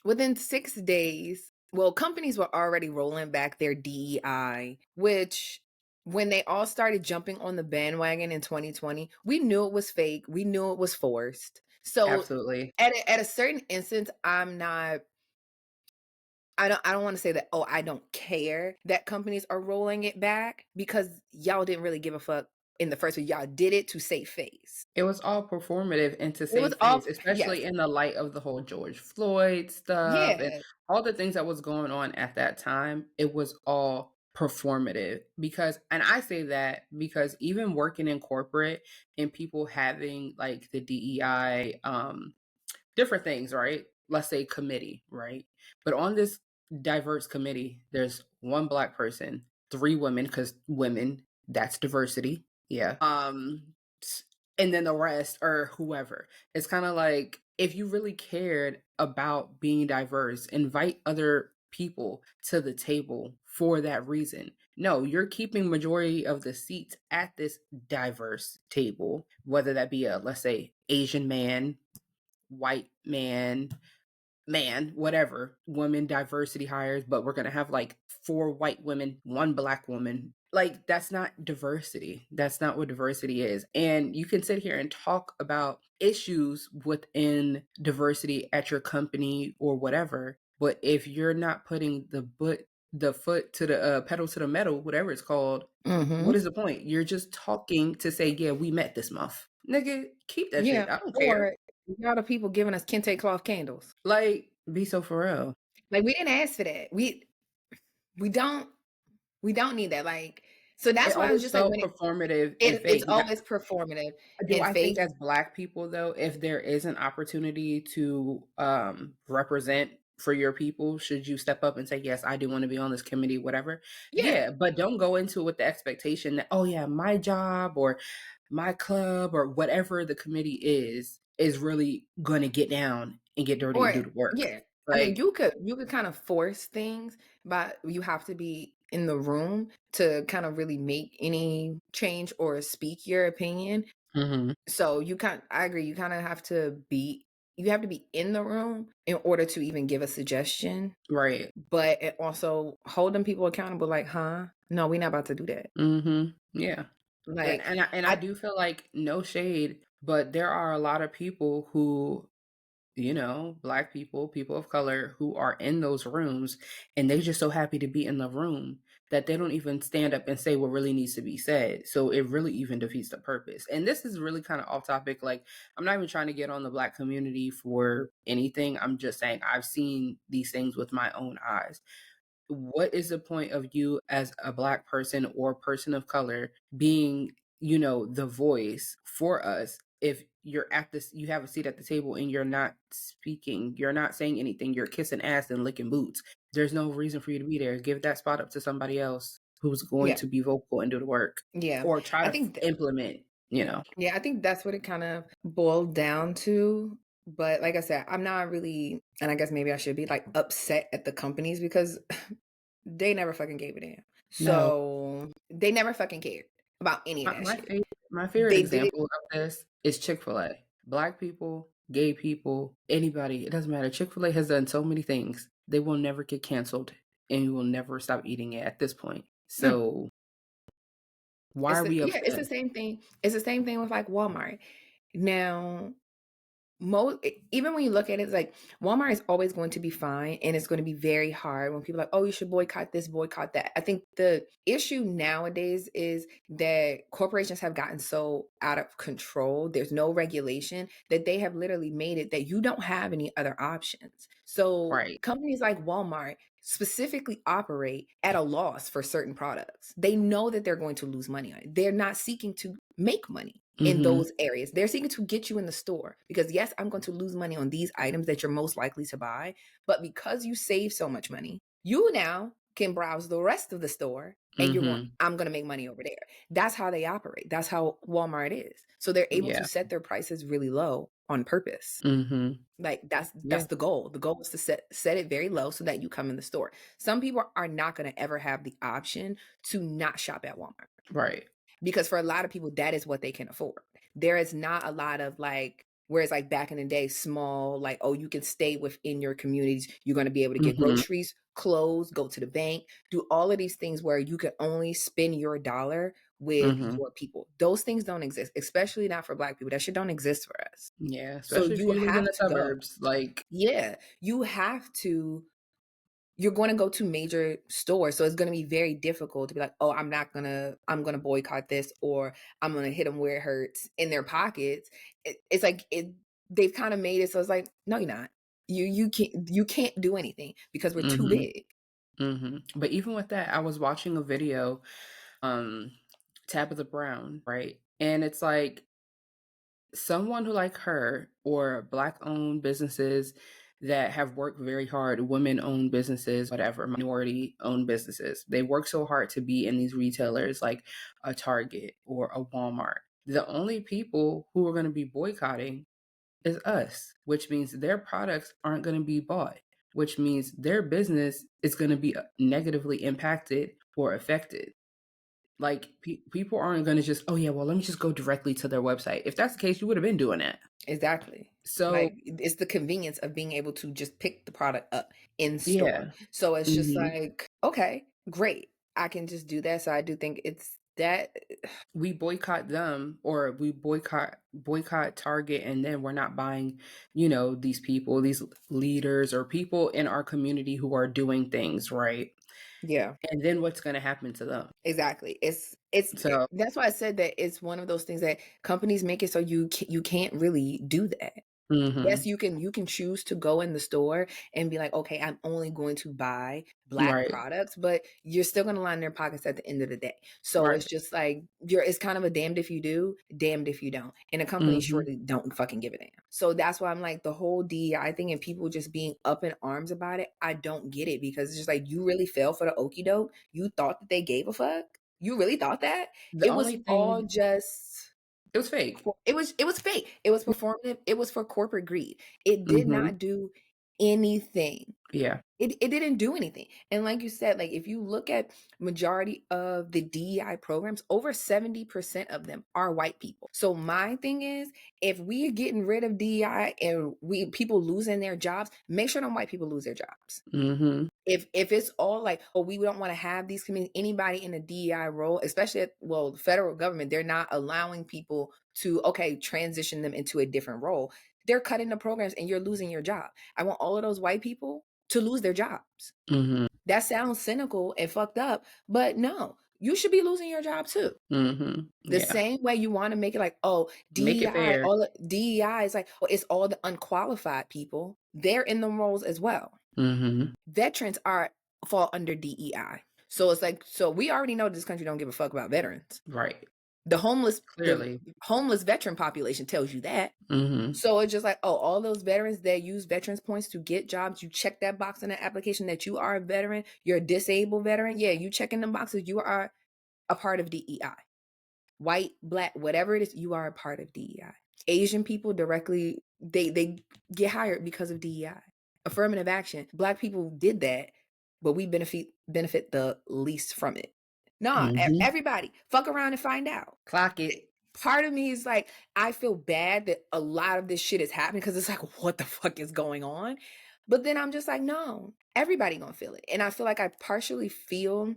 within 6 days. Well, companies were already rolling back their DEI, which when they all started jumping on the bandwagon in 2020, we knew it was fake. We knew it was forced. So Absolutely. at a certain instance, I don't want to say that, oh, I don't care that companies are rolling it back, because y'all didn't really give a fuck in the first place. Y'all did it to save face. It was all performative and to It was save face, all, yes. especially in the light of the whole George Floyd stuff and Yeah. all the things that was going on at that time. It was all performative because, and I say that because even working in corporate and people having like the DEI, different things, right? Let's say committee, right? But on this diverse committee, there's one black person, three women, because women, that's diversity. Yeah. And then the rest are whoever. It's kind of like if you really cared about being diverse, invite other people to the table for that reason. No, you're keeping majority of the seats at this diverse table, whether that be a, let's say, Asian man, white man, whatever, women diversity hires, but we're going to have like 4 white women, 1 black woman. Like, that's not diversity. That's not what diversity is. And you can sit here and talk about issues within diversity at your company or whatever, but if you're not putting the foot to the pedal to the metal, whatever it's called, what Mm-hmm. is the point? You're just talking to say, yeah, we met this month. Nigga, keep that Yeah. shit. I don't care. Or a lot of people giving us kente cloth candles. Like, be so for real. Like, we didn't ask for that. We don't need that. Like, so It that's why I was always just like, felt when performative and it's fake. always performative Do and I think fake. as Black people though, if there is an opportunity to represent for your people, should you step up and say, yes, I do want to be on this committee, whatever? Yeah. Yeah, but don't go into it with the expectation that, oh yeah, my job or my club or whatever the committee is really gonna get down and get dirty and Or do the work. yeah. I mean, Like, you could kind of force things, but you have to be in the room to kind of really make any change or speak your opinion. mhm, So I agree, you have to be in the room in order to even give a suggestion, right. but it also holding people accountable, like, huh? No, we're not about to do that. Yeah. Like, And I I do feel like no shade, but there are a lot of people who, Black people, people of color who are in those rooms and they just so happy to be in the room that they don't even stand up and say what really needs to be said. So it really even defeats the purpose. And this is really kind of off topic. Like, I'm not even trying to get on the Black community for anything. I'm just saying I've seen these things with my own eyes. What is the point of you as a Black person or person of color being, the voice for us if you're at this, you have a seat at the table and you're not speaking, you're not saying anything, you're kissing ass and licking boots? There's no reason for you to be there. Give that spot up to somebody else who's going yeah. to be vocal and do the work Yeah. or try I to think implement. Yeah, I think that's what it kind of boiled down to. But like I said, I'm not really, and I guess maybe I should be, like, upset at the companies, because they never fucking gave a damn. No. So they never fucking cared about any of My, that my shit. favorite my favorite They did it. example of this is Chick-fil-A. Black people, gay people, anybody, it doesn't matter. Chick-fil-A has done so many things. They will never get canceled and you will never stop eating it at this point. Mm. So why are we It's upset? the same thing. It's the same thing with, like, Walmart. Now, even when you look at it, it's like Walmart is always going to be fine, and it's going to be very hard when people are like, oh, you should boycott this, boycott that. I think the issue nowadays is that corporations have gotten so out of control, there's no regulation, that they have literally made it that you don't have any other options. So Right. companies like Walmart specifically operate at a loss for certain products. They know that they're going to lose money on it. They're not seeking to make money in Mm-hmm. those areas. They're seeking to get you in the store, because yes, I'm going to lose money on these items that you're most likely to buy, but because you save so much money, you now can browse the rest of the store and Mhm. I'm going to make money over there. That's how they operate. That's how Walmart is. So they're able to Yeah. set their prices really low on purpose. Mhm. Like that's Yeah. the goal. The goal is to set it very low so that you come in the store. Some people are not going to ever have the option to not shop at Walmart, Right. because for a lot of people that is what they can afford. There is not a lot of like, whereas like back in the day, small, like, oh, you can stay within your communities, you're going to be able to get Mhm. groceries, clothes, go to the bank, do all of these things where you can only spend your dollar with Mhm. your people. Those things don't exist, especially not for Black people. That shit don't exist for us. Yeah, So especially if you you live in have the to go. suburbs, like Yeah, you have to. You're going to go to major stores, so it's going to be very difficult to be like, oh, I'm going to boycott this, or I'm going to hit them where it hurts in their pockets. It's like they've kind of made it so it's like, no, you're not. You can't do anything because we're too mhm. big. Mhm. But even with that, I was watching a video, um, Tabitha Brown, right? And it's like someone who like her or Black-owned businesses that have worked very hard, women-owned businesses, whatever, minority-owned businesses. They work so hard to be in these retailers like a Target or a Walmart. The only people who are going to be boycotting is us, which means their products aren't going to be bought, which means their business is going to be negatively impacted or affected. Like people aren't going to just, oh yeah, well, let me just go directly to their website. If that's the case, you would have been doing that. Exactly. So Like it's the convenience of being able to just pick the product up in store. yeah. So it's just hmm like, okay, great. I can just do that. So I do think it's that. We boycott them or we boycott Target, and then we're not buying, these people, these leaders or people in our community who are doing things right. Yeah. And then what's going to happen to them? Exactly. So That's why I said that it's one of those things that companies make it so you can't really do that. Yes, mhm. you can choose to go in the store and be like, okay, I'm only going to buy Black Right. products, but you're still going to line their pockets at the end of the day. So Right. it's just like it's kind of a damned if you do, damned if you don't. And the company Mhm. shortly don't fucking give a damn. So that's why I'm like the whole DEI thing and people just being up in arms about it. I don't get it because it's just like you really fell for the okie doke. You thought that they gave a fuck. You really thought that The it was only all thing just it was fake. it was fake. It was performative. It was for corporate greed. It did Mhm. not do anything. Yeah. It didn't do anything. And like you said, like if you look at majority of the DEI programs, over 70% of them are white people. So my thing is, if we are getting rid of DEI and we people losing their jobs, make sure them white people lose their jobs. Mhm. If it's all like, oh, we don't want to have these communities, anybody in a DEI role, especially at, well, the federal government, they're not allowing people to, okay, transition them into a different role. They're cutting the programs and you're losing your job. I want all of those white people to lose their jobs. Mhm. That sounds cynical and fucked up, but no, you should be losing your job too. Mhm. The Yeah. same way you want to make it like, oh, Make it DEI, fair. all DEI is like, well, it's all the unqualified people. They're in the roles as well. Mhm. Veterans are fall under DEI. So it's like, so we already know this country don't give a fuck about veterans. Right. The Clearly. homeless veteran population tells you that. Mhm. So it's just like, oh, all those veterans that use veterans points to get jobs, you check that box in the application that you are a veteran, you're a disabled veteran. Yeah, you check in the boxes, you are a part of DEI. White, Black, whatever it is, you are a part of DEI. Asian people directly, they get hired because of DEI. Affirmative action. Black people did that, but we benefit the least from it. Nah, Mhm. everybody, fuck around and find out. Clock it. Part of me is like, I feel bad that a lot of this shit is happening because it's like, what the fuck is going on? But then I'm just like, no, everybody gonna feel it. And I feel like I partially feel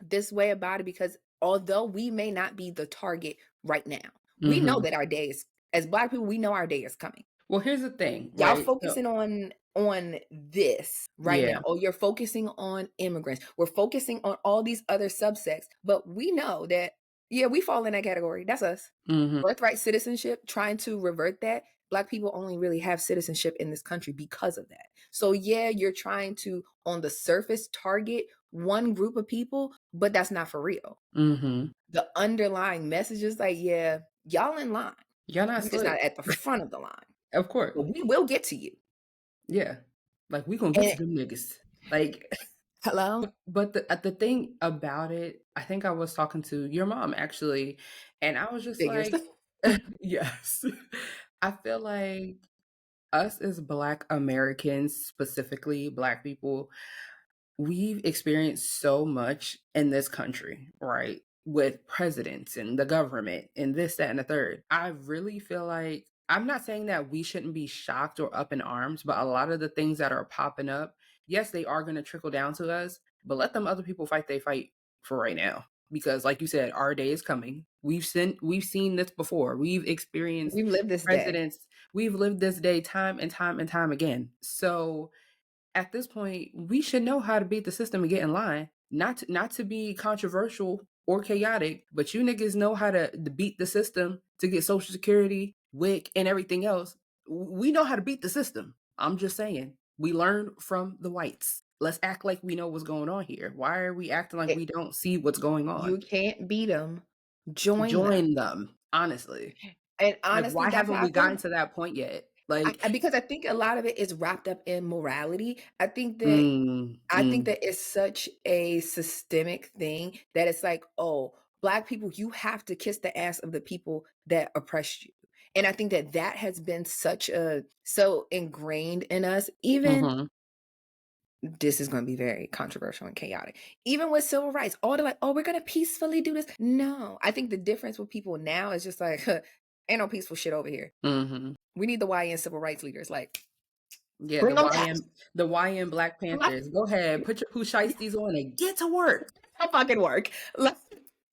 this way about it because although we may not be the target right now, we know Mhm. that our day is, as Black people, we know our day is coming. Well, here's the thing, Y'all right? So focusing on this right yeah. now. Oh, you're focusing on immigrants. We're focusing on all these other subsects, but we know that, yeah, we fall in that category. That's us. Mhm. Birthright citizenship, trying to revert that. Black people only really have citizenship in this country because of that. So yeah, you're trying to, on the surface, target one group of people, but that's not for real. Mhm. The underlying message is like, yeah, y'all in line. Y'all not You just not slick. at the front of the line. Of course. But we will get to you. Yeah. Like we gonna get And to them niggas. Like Hello? But the thing about it, I think I was talking to your mom actually, and I was just Figures. like, yes. I feel like us as Black Americans, specifically Black people, we've experienced so much in this country, right? With presidents and the government and this, that, and the third. I really feel like I'm not saying that we shouldn't be shocked or up in arms, but a lot of the things that are popping up, yes, they are going to trickle down to us, but let them other people fight they fight for right now. Because like you said, our day is coming. We've seen this before. We've experienced We've lived this day. presidents. We've lived this day time and time and time again. So at this point, we should know how to beat the system and get in line. Not to be controversial or chaotic, but you niggas know how to beat the system to get Social Security, WIC, and everything else. We know how to beat the system. I'm just saying. We learn from the whites. Let's act like we know what's going on here. Why are we acting like It, we don't see what's going you on? can't beat them. Join them. Join them, honestly. And Like, honestly, why that's haven't how I we gotten feel. to that point yet? Like, Because I think a lot of it is wrapped up in morality. mm, I think mm, that it's such a systemic thing that it's like, oh, Black people, you have to kiss the ass of the people that oppressed you. And I think that that has been so ingrained in us. Even mhm, this is going to be very controversial and chaotic. Even with civil rights, all they're like, oh, we're going to peacefully do this. No, I think the difference with people now is just like, ain't no peaceful shit over here. mhm. We need the YN civil rights leaders. Like, Yeah, bring them back. The YN Black Panthers. Go ahead, put your Pusheisties on and get to work. That fucking work. Like,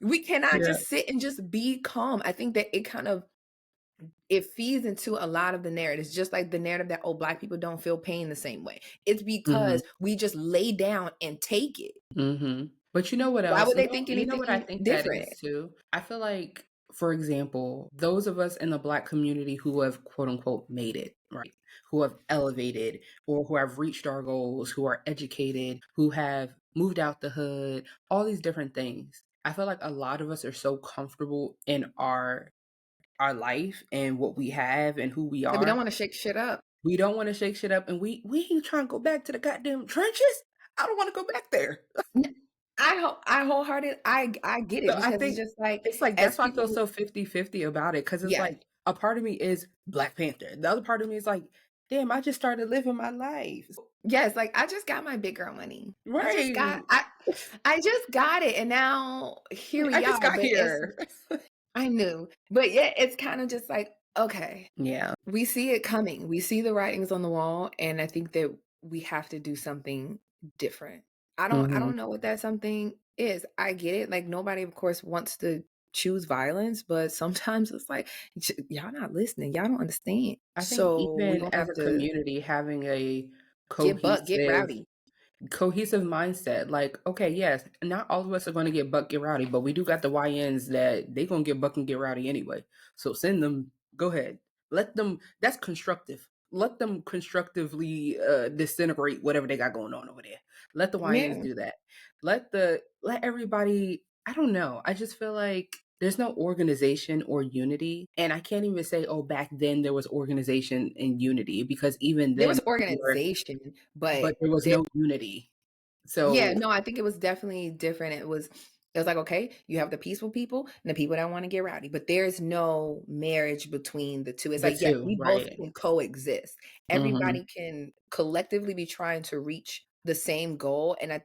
we cannot Yeah. just sit and just be calm. I think that it feeds into a lot of the narratives, just like the narrative that, oh, Black people don't feel pain the same way. It's Mhm, because we just lay down and take it. mhm. But you know what Why else? would they think You know what I anything think that different? is too? I feel like, for example, those of us in the Black community who have quote unquote made it, right? Who have elevated or who have reached our goals, who are educated, who have moved out the hood, all these different things. I feel like a lot of us are so comfortable in our life and what we have and who we That we don't are. want to shake shit up. We don't want to shake shit up, and we ain't trying to go back to the goddamn trenches. I don't want to go back there. I wholehearted, I get it So I because it's think just like, it's like as that's why I feel people, so 50-50 about it, because it's yes, like a part of me is Black Panther. The other part of me is like, damn, I just started living my life. yes, like I just got my big girl money. Right. I just got it, and now here I we just are. got But here. I knew, but yeah, it's kind of just like, okay, Yeah. we see it coming. We see the writings on the wall, and I think that we have to do something different. I Hmm. don't know what that something is. I get it. Like nobody, of course, wants to choose violence, but sometimes it's like y'all not listening. Y'all don't understand. I think So we're even gonna as have a to community, having a get cohesive rowdy. mindset. Like, okay, yes, not all of us are going to get buck get rowdy, but we do got the YNs that they going to get buck and get rowdy anyway. So send them. Go ahead. Let them. That's constructive. Let them constructively disintegrate whatever they got going on over there. Let the YNs Yeah, do that. Let everybody. I don't know. I just feel like there's no organization or unity, and I can't even say, oh, back then there was organization and unity, because even there then was organization, but but there was there. no unity. Yeah, So no, I think it was definitely different. It was like, okay, you have the peaceful people and the people that want to get rowdy, but there's no marriage between the two. It's the like, yes, two, we both right? can coexist. Mhm, Everybody can collectively be trying to reach the same goal. And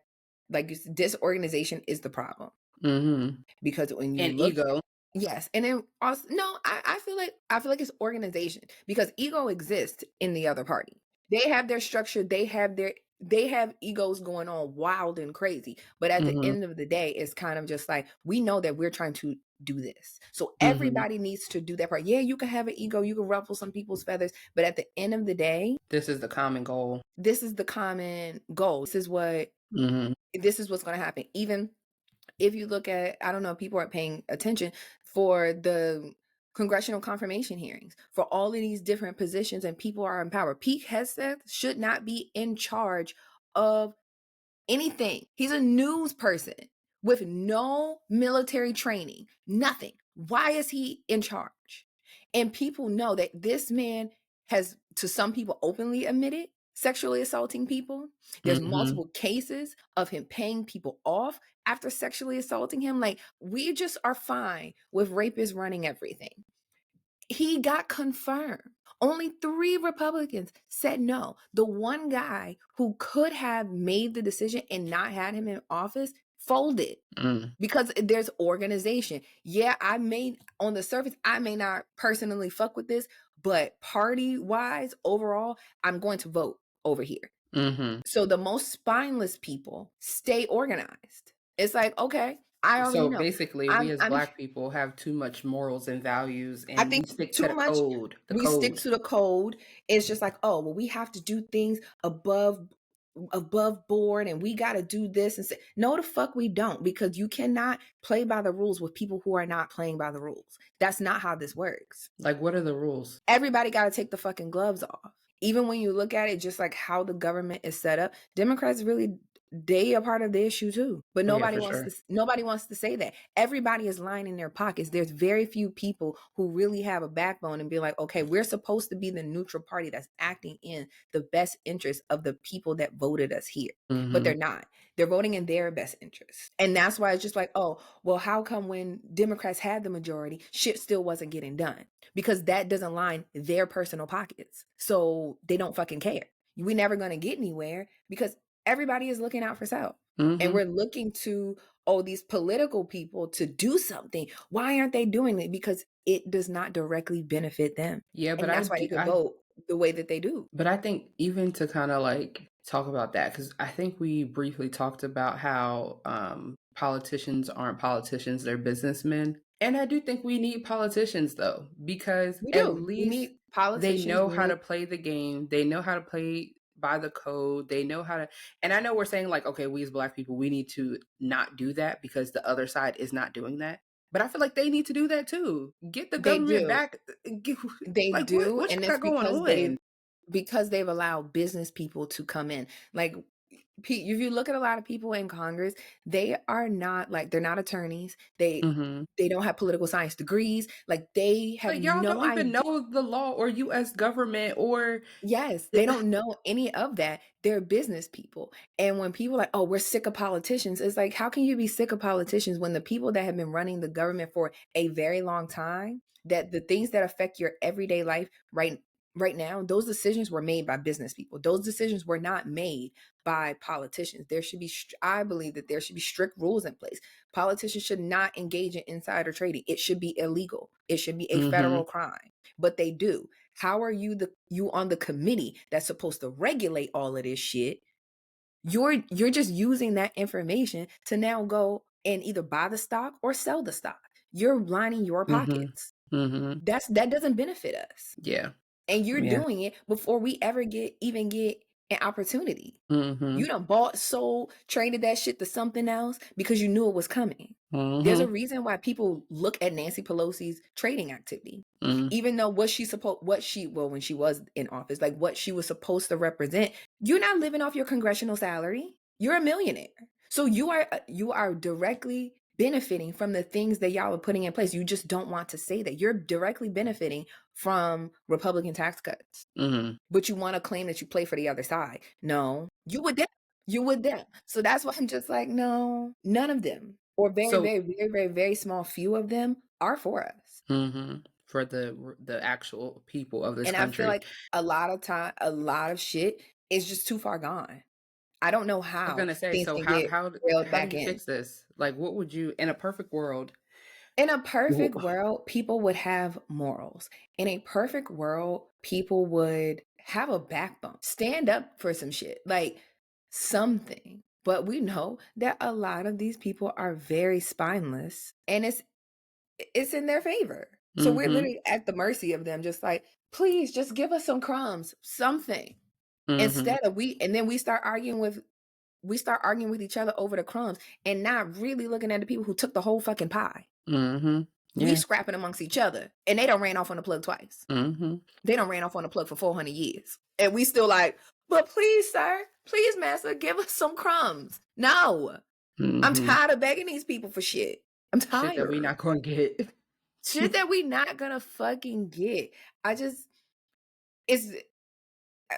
like you said, disorganization is the problem mhm. because when you And look. ego. Yes, and then also no, I feel like it's organization because ego exists in the other party. They have their structure, they have egos going on wild and crazy. But at the Mhm, end of the day, it's kind of just like we know that we're trying to do this. So mhm. everybody needs to do that part. Yeah, you can have an ego, you can ruffle some people's feathers, but at the end of the day, This is the common goal. this is the common goal. Mhm. This is what's going to happen. Even if you look at, I don't know if people are paying attention for the congressional confirmation hearings for all of these different positions and people are in power. Pete Hegseth should not be in charge of anything. He's a news person with no military training, nothing. Why is he in charge? And people know that this man has, to some people, openly admitted sexually assaulting people. There's multiple cases of him paying people off after sexually assaulting him. Like, we just are fine with rapists running everything. He got confirmed. Only 3 Republicans said no. The one guy who could have made the decision and not had him in office folded because there's organization. Yeah, on the surface, I may not personally fuck with this, but party-wise, overall, I'm going to vote over here. So the most spineless people stay organized. It's like, okay, I already So know. basically, we as Black people have too much morals and values, I and we think stick to too the much. code. We stick to the code. It's just like, oh, well, we have to do things above board, and we got to do this and say, no, the fuck we don't, because you cannot play by the rules with people who are not playing by the rules. That's not how this works. Like, what are the rules? Everybody got to take the fucking gloves off. Even when you look at it, just like how the government is set up, Democrats really, they are part of the issue too. But nobody wants to say that. Everybody is lining their pockets. There's very few people who really have a backbone and be like, okay, we're supposed to be the neutral party that's acting in the best interest of the people that voted us here. But they're not. They're voting in their best interest. And that's why it's just like, oh, well, how come when Democrats had the majority, shit still wasn't getting done? Because that doesn't line their personal pockets. So they don't fucking care. We're never going to get anywhere because everybody is looking out for self. And we're looking to, these political people to do something. Why aren't they doing it? Because it does not directly benefit them. Yeah, but and that's why they can vote the way that they do. But I think even to kind of like talk about that, because I think we briefly talked about how politicians aren't politicians, they're businessmen. And I do think we need politicians, though, because at least they know how to play the game. They know how to play by the code. They know how to. And I know we're saying like, okay, we as Black people, we need to not do that because the other side is not doing that. But I feel like they need to do that too. Get the government back. They like, do. What and you got going on? Because they've allowed business people to come in. Like, if you look at a lot of people in Congress, they are not like, they're not attorneys. They don't have political science degrees. Like, they have y'all don't even know the law or U.S. government or. Yes, they don't know any of that. They're business people. And when people are like, oh, we're sick of politicians, it's like, how can you be sick of politicians when the people that have been running the government for a very long time, that the things that affect your everyday life right now, those decisions were made by business people. Those decisions were not made by politicians. There should be, I believe that there should be strict rules in place. Politicians should not engage in insider trading. It should be illegal. It should be a federal crime, but they do. How are you on the committee that's supposed to regulate all of this shit? You're just using that information to now go and either buy the stock or sell the stock. You're lining your pockets. That doesn't benefit us. Yeah. And you're doing it before we ever even get an opportunity. You done bought, sold, traded that shit to something else because you knew it was coming. There's a reason why people look at Nancy Pelosi's trading activity. Even though when she was in office, like what she was supposed to represent, you're not living off your congressional salary. You're a millionaire. So you are directly benefiting from the things that y'all are putting in place. You just don't want to say that. You're directly benefiting from Republican tax cuts. But you want to claim that you play for the other side. No, you would them. So that's why I'm just like, no, none of them, or very, very, very, very, very small few of them are for us. For the actual people of this country. And I feel like a lot of shit is just too far gone. I don't know how. I was gonna say, so how do you fix this? Like, what would you, in a perfect world? In a perfect world, people would have morals. In a perfect world, people would have a backbone, stand up for some shit, like something. But we know that a lot of these people are very spineless, and it's in their favor. So we're literally at the mercy of them, just like, please just give us some crumbs, something. Instead of we start arguing with each other over the crumbs and not really looking at the people who took the whole fucking pie. We scrapping amongst each other, and they don't ran off on the plug twice. They don't ran off on the plug for 400 years. And we still like, but please, sir, please, master, give us some crumbs. No. I'm tired of begging these people for shit. I'm tired. Shit that we not going to get. Shit that we not going to fucking get.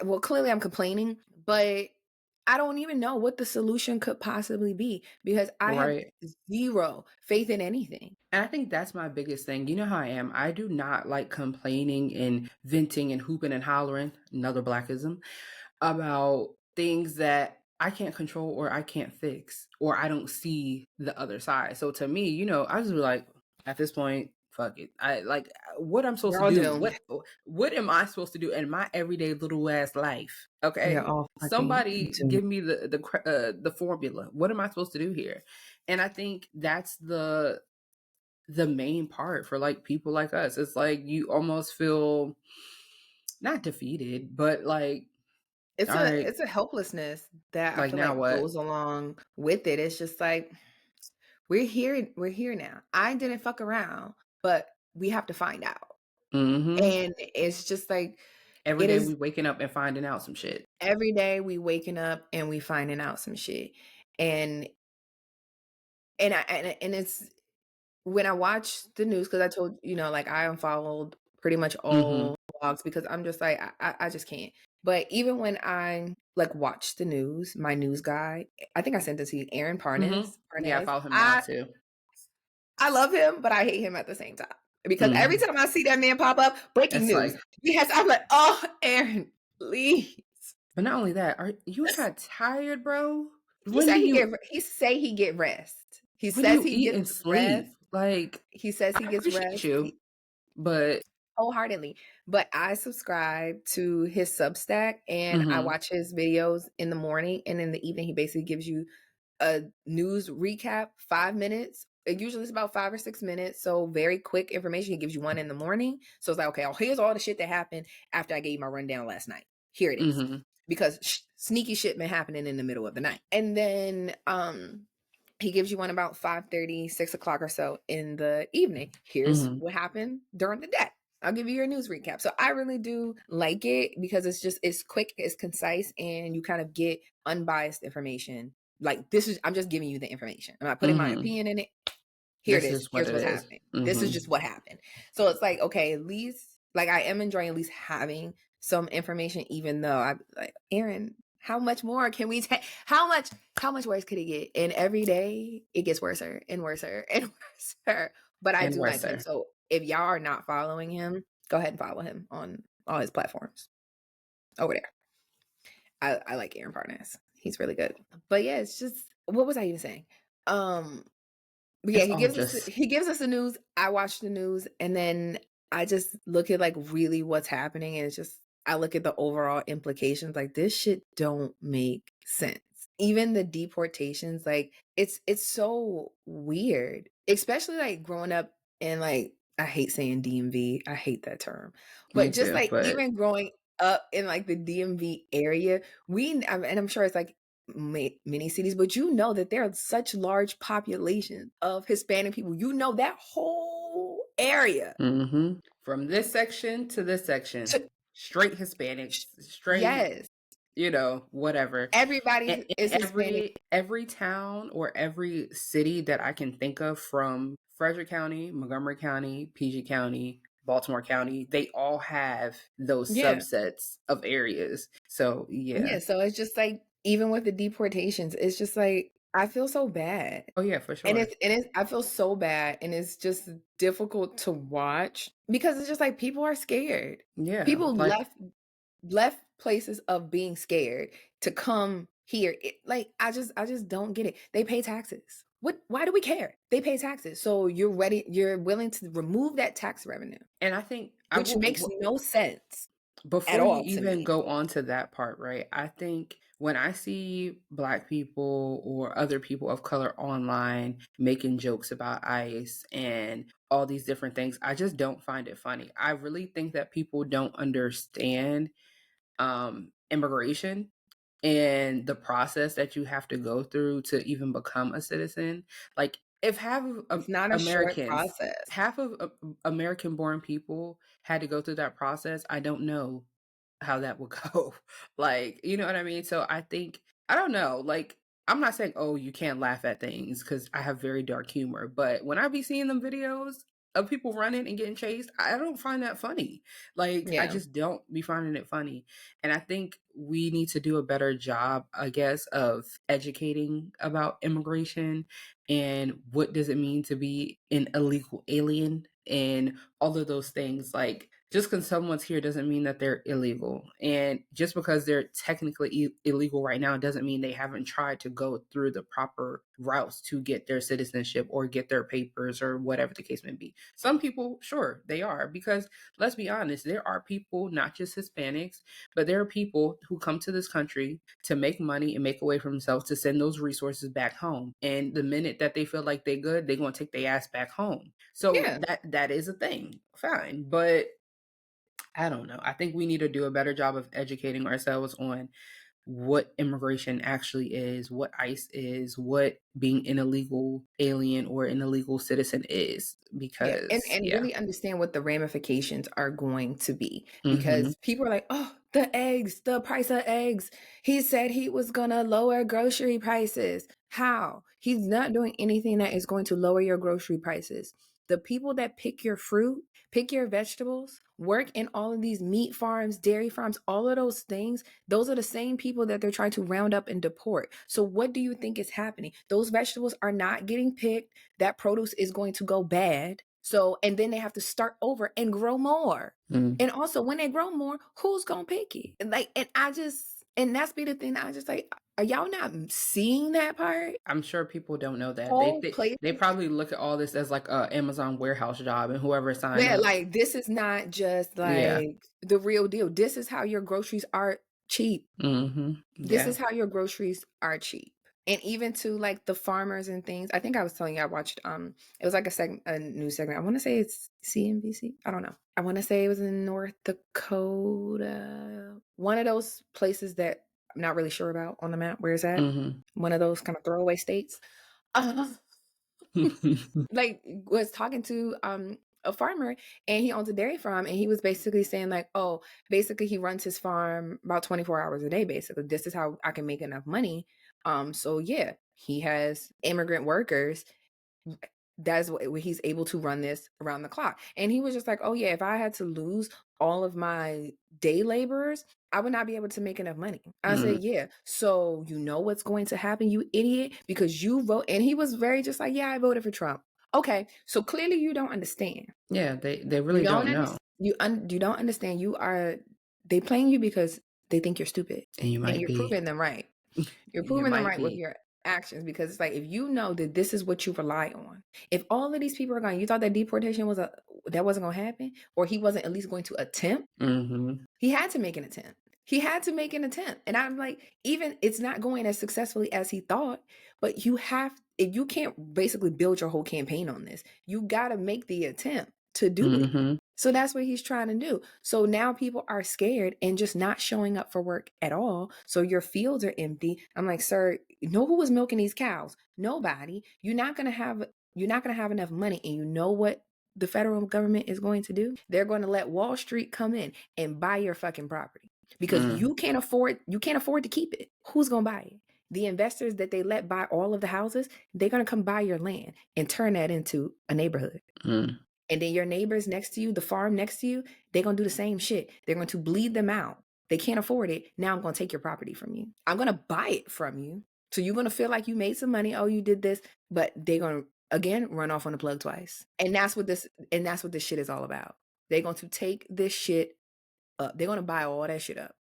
well, clearly I'm complaining, but I don't even know what the solution could possibly be because I have Right. zero faith in anything. And I think that's my biggest thing. You know how I am. I do not like complaining and venting and hooping and hollering, another blackism, about things that I can't control or I can't fix or I don't see the other side. So to me, I just be like, at this point, fuck it. I like what I'm supposed We're to all do. doomed. What am I supposed to do in my everyday little ass life? We are Okay, all fucking somebody doomed. give me the formula. What am I supposed to do here? And I think that's the main part for like people like us. It's like you almost feel not defeated, but like, It's all right, a helplessness that I like feel now like what? goes along with it. It's just like we're here now. I didn't fuck around, but we have to find out. Mm-hmm. And it's just like Every it day is we waking up and finding out some shit. every day we waking up and we finding out some shit. And and it's when I watch the news, because I told like I unfollowed pretty much Mm-hmm. all blogs because I'm just like I just can't. But even when I like watch the news, my news guy, I think I sent this to you, Aaron Mm-hmm. Parnas. Yeah, I Parnas. follow him now I too. I love him, but I hate him at the same time because every Mm-hmm. time I see that man pop up, breaking It's news. like, Yes, I'm like, oh, Aaron, please. but not only that, are you not tired, bro? He When said do he you get. He say he get rest. He when do says you he eat gets and rest. sleep? Like, He says I he gets appreciate rest. you, but Wholeheartedly. But I subscribe to his Substack and I mm-hmm. watch his videos in the morning, and in the evening he basically gives you a news recap, 5 minutes. It usually is about 5 or 6 minutes. So very quick information. He gives you one in the morning. So it's like, okay, here's all the shit that happened after I gave you my rundown last night. Here it is. Mm-hmm. Because sneaky shit been happening in the middle of the night. And then he gives you one about 5:30, 6 o'clock or so in the evening. Here's Mm-hmm. what happened during the day. I'll give you your news recap. So I really do like it because it's quick, it's concise, and you kind of get unbiased information. Like I'm just giving you the information. I'm not putting my Mm-hmm. opinion in it. Here it This is. is what Here's it what's is. happening. This is Mm-hmm. just what happened. So it's like, okay, at least like I am enjoying at least having some information, even though I'm like, Aaron, how much more can we take? How much worse could it get? And every day it gets worser and worser and worser. But I And do worse, like him. sir. So if y'all are not following him, go ahead and follow him on all his platforms over there. I like Aaron Parnas. He's really good. But yeah, it's just what was I even saying? But yeah, It's he all gives us just the news. I watch the news and then I just look at like really what's happening, and it's just I look at the overall implications. Like this shit don't make sense. Even the deportations, like it's so weird. Especially like growing up in like I hate saying DMV. I hate that term. me But just too. like But even growing up in like the DMV area, and I'm sure it's like many cities, but that there are such large populations of Hispanic people. That whole area. mm-hmm. From this section to this section, To, straight Hispanics, straight, yes, whatever. everybody In is Hispanic. every town or every city that I can think of, from Frederick County, Montgomery County, PG County, Baltimore County, they all have those Yeah, subsets of areas. So yeah. yeah. So it's just like even with the deportations, it's just like I feel so bad. Oh yeah, for And sure. I feel so bad, and it's just difficult to watch because it's just like people are scared. Yeah. People Like, left places of being scared to come here. Like I just don't get it. They pay taxes. Why do we care? They pay taxes. So you're willing to remove that tax revenue, and I think I which makes will. no sense at Before you all to even me. go on to that part, right? I think when I see Black people or other people of color online making jokes about ICE and all these different things, I just don't find it funny. I really think that people don't understand immigration and the process that you have to go through to even become a citizen. Like, if half of It's not a short Americans, process. half of American born people had to go through that process, I don't know how that would go. Like, you know what I mean? So I think, I don't know, like, I'm not saying, oh, you can't laugh at things, because I have very dark humor. But when I be seeing them videos, of people running and getting chased, I don't find that funny. Like, I Yeah. just don't be finding it funny. And I think we need to do a better job, I guess, of educating about immigration and what does it mean to be an illegal alien and all of those things. Like, just because someone's here doesn't mean that they're illegal. And just because they're technically illegal right now doesn't mean they haven't tried to go through the proper routes to get their citizenship or get their papers or whatever the case may be. Some people, sure, they are, because let's be honest, there are people, not just Hispanics, but there are people who come to this country to make money and make a way for themselves to send those resources back home. And the minute that they feel like they're good, they're going to take their ass back home. So Yeah. that is a thing. Fine. But I don't know. I think we need to do a better job of educating ourselves on what immigration actually is, what ICE is, what being an illegal alien or an illegal citizen is. Yeah, Because, and yeah. really understand what the ramifications are going to be, Mm-hmm. because people are like, "Oh, the eggs, the price of eggs. He said he was gonna lower grocery prices." How? He's not doing anything that is going to lower your grocery prices. The people that pick your fruit, pick your vegetables, work in all of these meat farms, dairy farms, all of those things, those are the same people that they're trying to round up and deport. So what do you think is happening? Those vegetables are not getting picked. That produce is going to go bad. So, and then they have to start over and grow more. Mm. And also, when they grow more, who's gonna pick it? And like, and that's be the thing that I just like, are y'all not seeing that part? I'm sure people don't know that. Whole place. They probably look at all this as like a Amazon warehouse job and whoever signed Yeah, up. like this is not just Yeah. like the real deal. This is how your groceries are cheap. Mm-hmm. This Yeah. is how your groceries are cheap. And even to like the farmers and things. I think I was telling you I watched it was like a news segment. I want to say it's CNBC. I don't know. I want to say it was in North Dakota. One of those places that I'm not really sure about on the map. Where is that? Mm-hmm. One of those kind of throwaway states. Uh, like was talking to a farmer, and he owns a dairy farm, and he was basically saying like, oh, basically he runs his farm about 24 hours a day. Basically, this is how I can make enough money. So yeah, he has immigrant workers. That's what he's able to run this around the clock. And he was just like, oh yeah, if I had to lose all of my day laborers, I would not be able to make enough money. I said, Mm. yeah. So you know what's going to happen, you idiot, because you vote. And he was very just like, yeah, I voted for Trump. Okay, so clearly you don't understand. Yeah, they You really don't don't know. understand. You don't understand. They playing you because they think you're stupid, And you and might you're be. proving them right. You're You proving them might right with be. your actions, because it's like, if you know that this is what you rely on, if all of these people are gone, you thought that deportation that wasn't going to happen, or he wasn't at least going to attempt. Mm-hmm. He had to make an attempt. He had to make an attempt. And I'm like, even it's not going as successfully as he thought, but you can't basically build your whole campaign on this. You got to make the attempt to do it. Mm-hmm. So that's what he's trying to do. So now people are scared and just not showing up for work at all. So your fields are empty. I'm like, sir, you know who was milking these cows? Nobody. You're not going to have enough money. And you know what the federal government is going to do? They're going to let Wall Street come in and buy your fucking property, because Mm. you can't afford to keep it. Who's going to buy it? The investors that they let buy all of the houses, they're going to come buy your land and turn that into a neighborhood. Mm. And then your neighbors next to you, the farm next to you, they're going to do the same shit. They're going to bleed them out. They can't afford it. Now I'm going to take your property from you. I'm going to buy it from you. So you're going to feel like you made some money. Oh, you did this. But they're going to, again, run off on the plug twice. And that's what this shit is all about. They're going to take this shit up. They're going to buy all that shit up.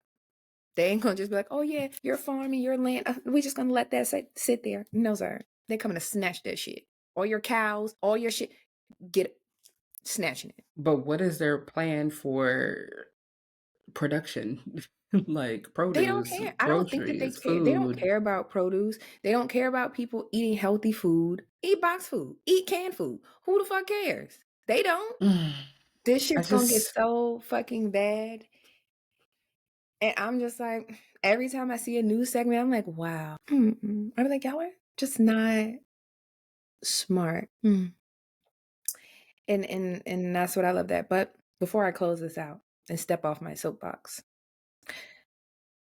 They ain't going to just be like, oh yeah, your farm and your land, we're just going to let that sit there. No, sir. They're coming to snatch that shit. All your cows, all your shit, get snatching it. But what is their plan for production? Like They don't produce, care. I don't think that they groceries, care. They don't food. care about produce. They don't care about people eating healthy food. Eat box food. Eat canned food. Who the fuck cares? They don't. I This shit's gonna get just so fucking bad. And I'm just like, every time I see a news segment, I'm like, wow. I'm like, y'all are just not smart. And that's what I love that. But before I close this out and step off my soapbox,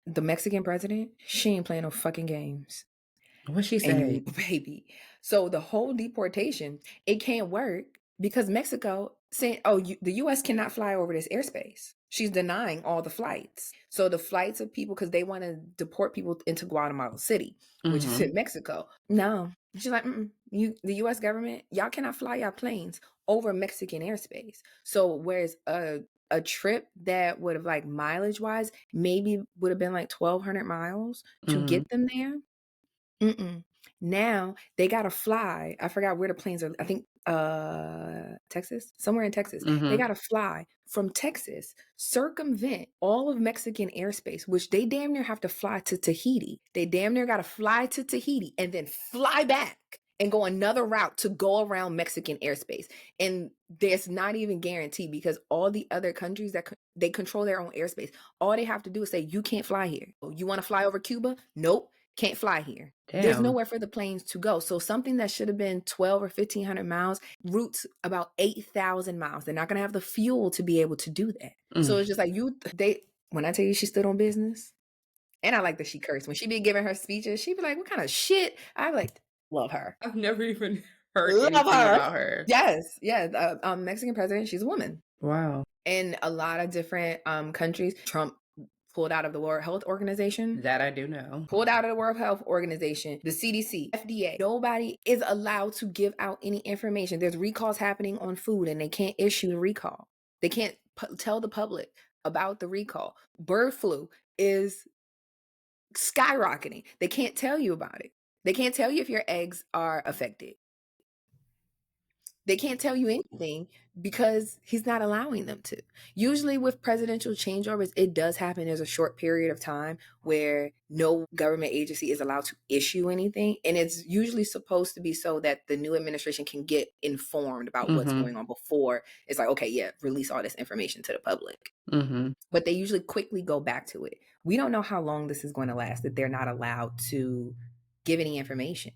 the Mexican president, she ain't playing no fucking games. what she And you, say? baby. So the whole deportation, it can't work because Mexico saying, the U.S. cannot fly over this airspace. She's denying all the flights. So the flights of people, because they want to deport people into Guatemala City, which is in Mexico. No, she's like, the U.S. government, y'all cannot fly y'all planes over Mexican airspace. So whereas a trip that would have, like, mileage wise, maybe would have been like 1,200 miles to get them there. Now they gotta fly. I forgot where the planes are. I think Texas, somewhere in Texas. They gotta fly from Texas, circumvent all of Mexican airspace, which they damn near have to fly to Tahiti. They damn near gotta fly to Tahiti and then fly back and go another route to go around Mexican airspace. And there's not even guaranteed, because all the other countries that they control their own airspace. All they have to do is say, you can't fly here. You want to fly over Cuba? Nope. Can't fly here. There's nowhere for the planes to go. So something that should have been 12 or 1,500 miles routes about 8,000 miles. They're not going to have the fuel to be able to do that. So it's just like when I tell you she stood on business, and I like that she cursed. When she be giving her speeches, she be like, what kind of shit? I be like, love her. I've never even heard anything about her. Yes. Yeah. Mexican president, she's a woman. Wow. In a lot of different countries, Trump pulled out of the World Health Organization. That I do know. Pulled out of the World Health Organization, the CDC, FDA. Nobody is allowed to give out any information. There's recalls happening on food and they can't issue a recall. They can't tell the public about the recall. Bird flu is skyrocketing. They can't tell you about it. They can't tell you if your eggs are affected. They can't tell you anything because he's not allowing them to. Usually with presidential changeovers, it does happen. There's a short period of time where no government agency is allowed to issue anything. And it's usually supposed to be so that the new administration can get informed about what's going on before it's like, okay, yeah, release all this information to the public. But they usually quickly go back to it. We don't know how long this is going to last, that they're not allowed to give any information.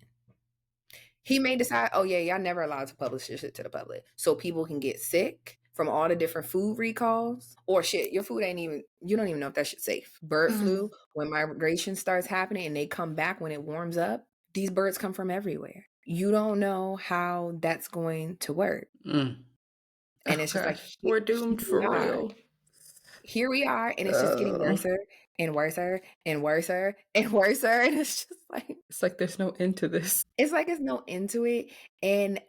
He may decide, oh yeah, y'all never allowed to publish this shit to the public, so people can get sick from all the different food recalls, or shit, your food you don't even know if that shit's safe. Bird flu, when migration starts happening and they come back when it warms up, these birds come from everywhere. You don't know how that's going to work. And it's just like, we're doomed for real. Here we are, and it's just getting worse and worse and worse and worse. And it's like there's no end to this. It's like there's no end to it. And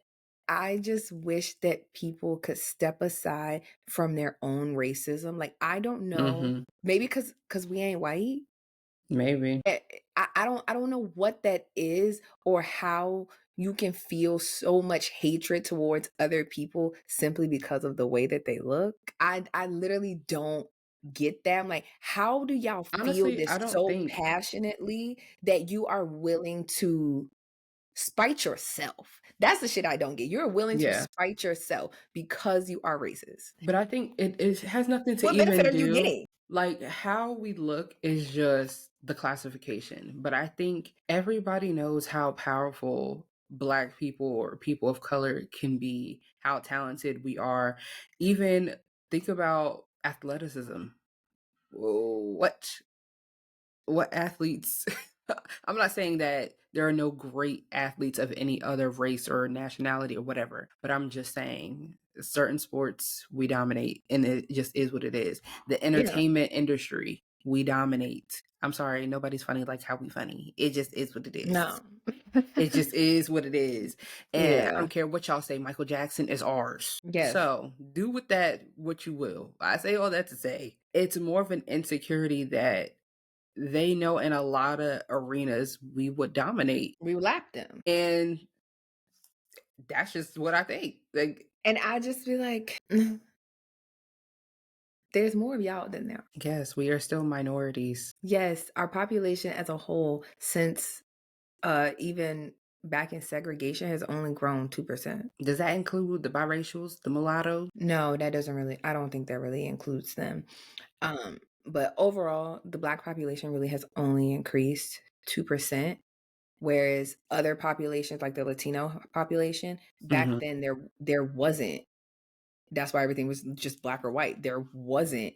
I just wish that people could step aside from their own racism. Like, I don't know, maybe because we ain't white. Maybe. I don't know what that is, or how you can feel so much hatred towards other people simply because of the way that they look. I literally don't get that. I'm like, how do y'all feel this so passionately that you are willing to spite yourself? That's the shit I don't get. You're willing to spite yourself because you are racist. But I think it has nothing to what even benefit are do. You getting? Like, how we look is just the classification. But I think everybody knows how powerful Black people or people of color can be, how talented we are. Even think about athleticism. What athletes? I'm not saying that there are no great athletes of any other race or nationality or whatever, but I'm just saying certain sports we dominate, and it just is what it is. The entertainment industry, we dominate. I'm sorry, nobody's funny like how we funny. It just is what it is. No. It just is what it is. And I don't care what y'all say, Michael Jackson is ours. Yes. So do with that what you will. I say all that to say it's more of an insecurity that they know in a lot of arenas we would dominate. We lap them. And that's just what I think. Like, and I just be like, there's more of y'all than there. Yes, we are still minorities. Yes, our population as a whole, since even back in segregation, has only grown 2%. Does that include the biracials, the mulattoes? No, that doesn't really. I don't think that really includes them. But overall, the Black population really has only increased 2%, whereas other populations, like the Latino population, back then there wasn't. That's why everything was just Black or white. There wasn't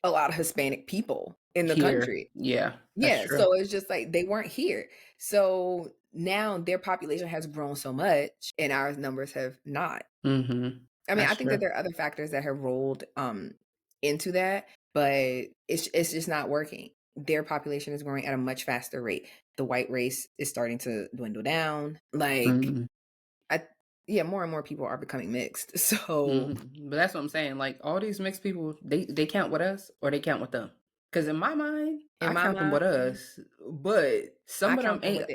a lot of Hispanic people in the country. Yeah. Yeah. So it's just like they weren't here. So now their population has grown so much and our numbers have not. Mm-hmm. I mean, That's I think true. that there are other factors that have rolled into that, but it's just not working. Their population is growing at a much faster rate. The white race is starting to dwindle down. Like, more and more people are becoming mixed. So, but that's what I'm saying. Like, all these mixed people, they count with us or they count with them. Because in my mind, I count them with us, but some of them ain't.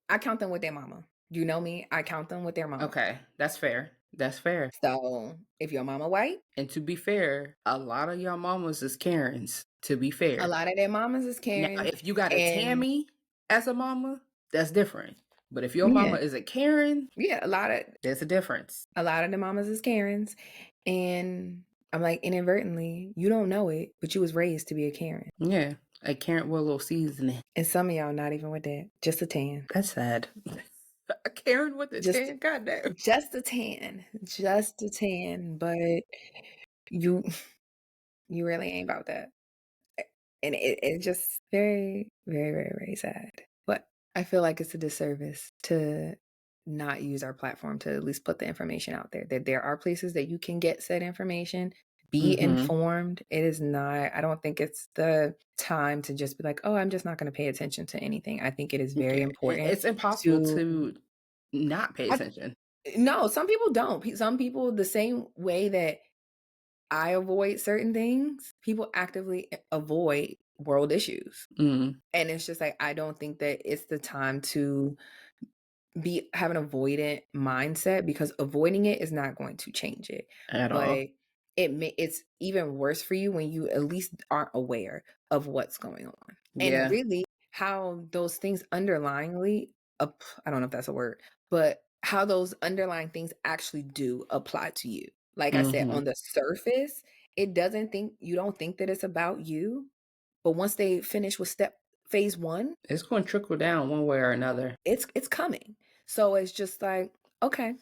I count them with their mama. You know me, I count them with their mama. Okay, that's fair. That's fair. So if your mama white, and to be fair, a lot of y'all mamas is Karens. To be fair, a lot of their mamas is now, Karen. if you got a Tammy as a mama, that's different. But if your mama is a Karen, there's a difference. A lot of the mamas is Karens, and I'm like, inadvertently, you don't know it, but you was raised to be a Karen. Yeah, a Karen with a little seasoning. And some of y'all not even with that, just a tan. That's sad. A Karen with a tan, goddamn. Just a tan, but you really ain't about that. And it's just very, very, very, very sad. But I feel like it's a disservice to not use our platform to at least put the information out there, that there are places that you can get said information, be informed. It is not, I don't think it's the time to just be like, oh, I'm just not going to pay attention to anything. I think it is very important. It's impossible to not pay attention. No, some people don't. Some people, the same way that I avoid certain things, people actively avoid world issues. And it's just like, I don't think that it's the time to have an avoidant mindset, because avoiding it is not going to change it at all. It's even worse for you when you at least aren't aware of what's going on. And really how those things underlyingly, I don't know if that's a word, but how those underlying things actually do apply to you. Like I said, on the surface, you don't think that it's about you, but once they finish with phase 1, it's going to trickle down one way or another. It's coming. So it's just like, okay,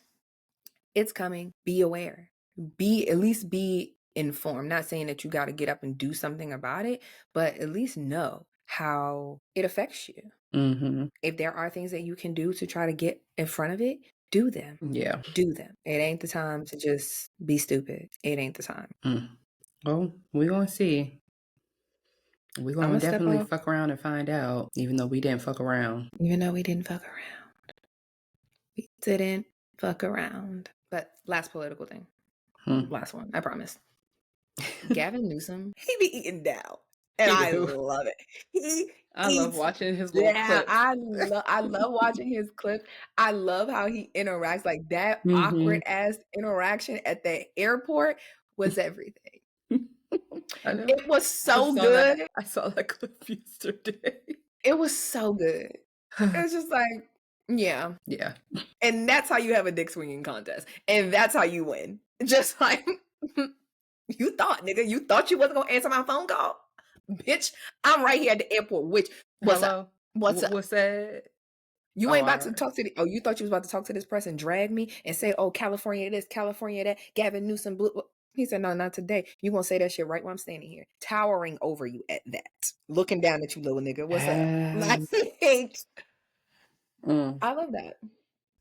it's coming. Be aware. At least be informed. Not saying that you got to get up and do something about it, but at least know how it affects you. If there are things that you can do to try to get in front of it, do them. Yeah. Do them. It ain't the time to just be stupid. It ain't the time. Well, we're going to see. We're going to definitely fuck around and find out, even though we didn't fuck around. We didn't fuck around. But last political thing. Last one, I promise. Gavin Newsom, he be eating down. And I love it. I love watching his little clips. I love watching his clips. I love how he interacts. Like that awkward ass interaction at the airport was everything. I know. It was so good. I saw that clip yesterday. It was so good. It's just like, yeah. And that's how you have a dick swinging contest. And that's how you win. Just like, you thought you wasn't going to answer my phone call? Bitch, I'm right here at the airport. What's up? What's that? You ain't about to talk to you thought you was about to talk to this person, drag me and say, oh, California this, California that, Gavin Newsom blue. He said, no, not today. You gonna say that shit right while I'm standing here, towering over you at that, looking down at you, little nigga. What's up? I love that.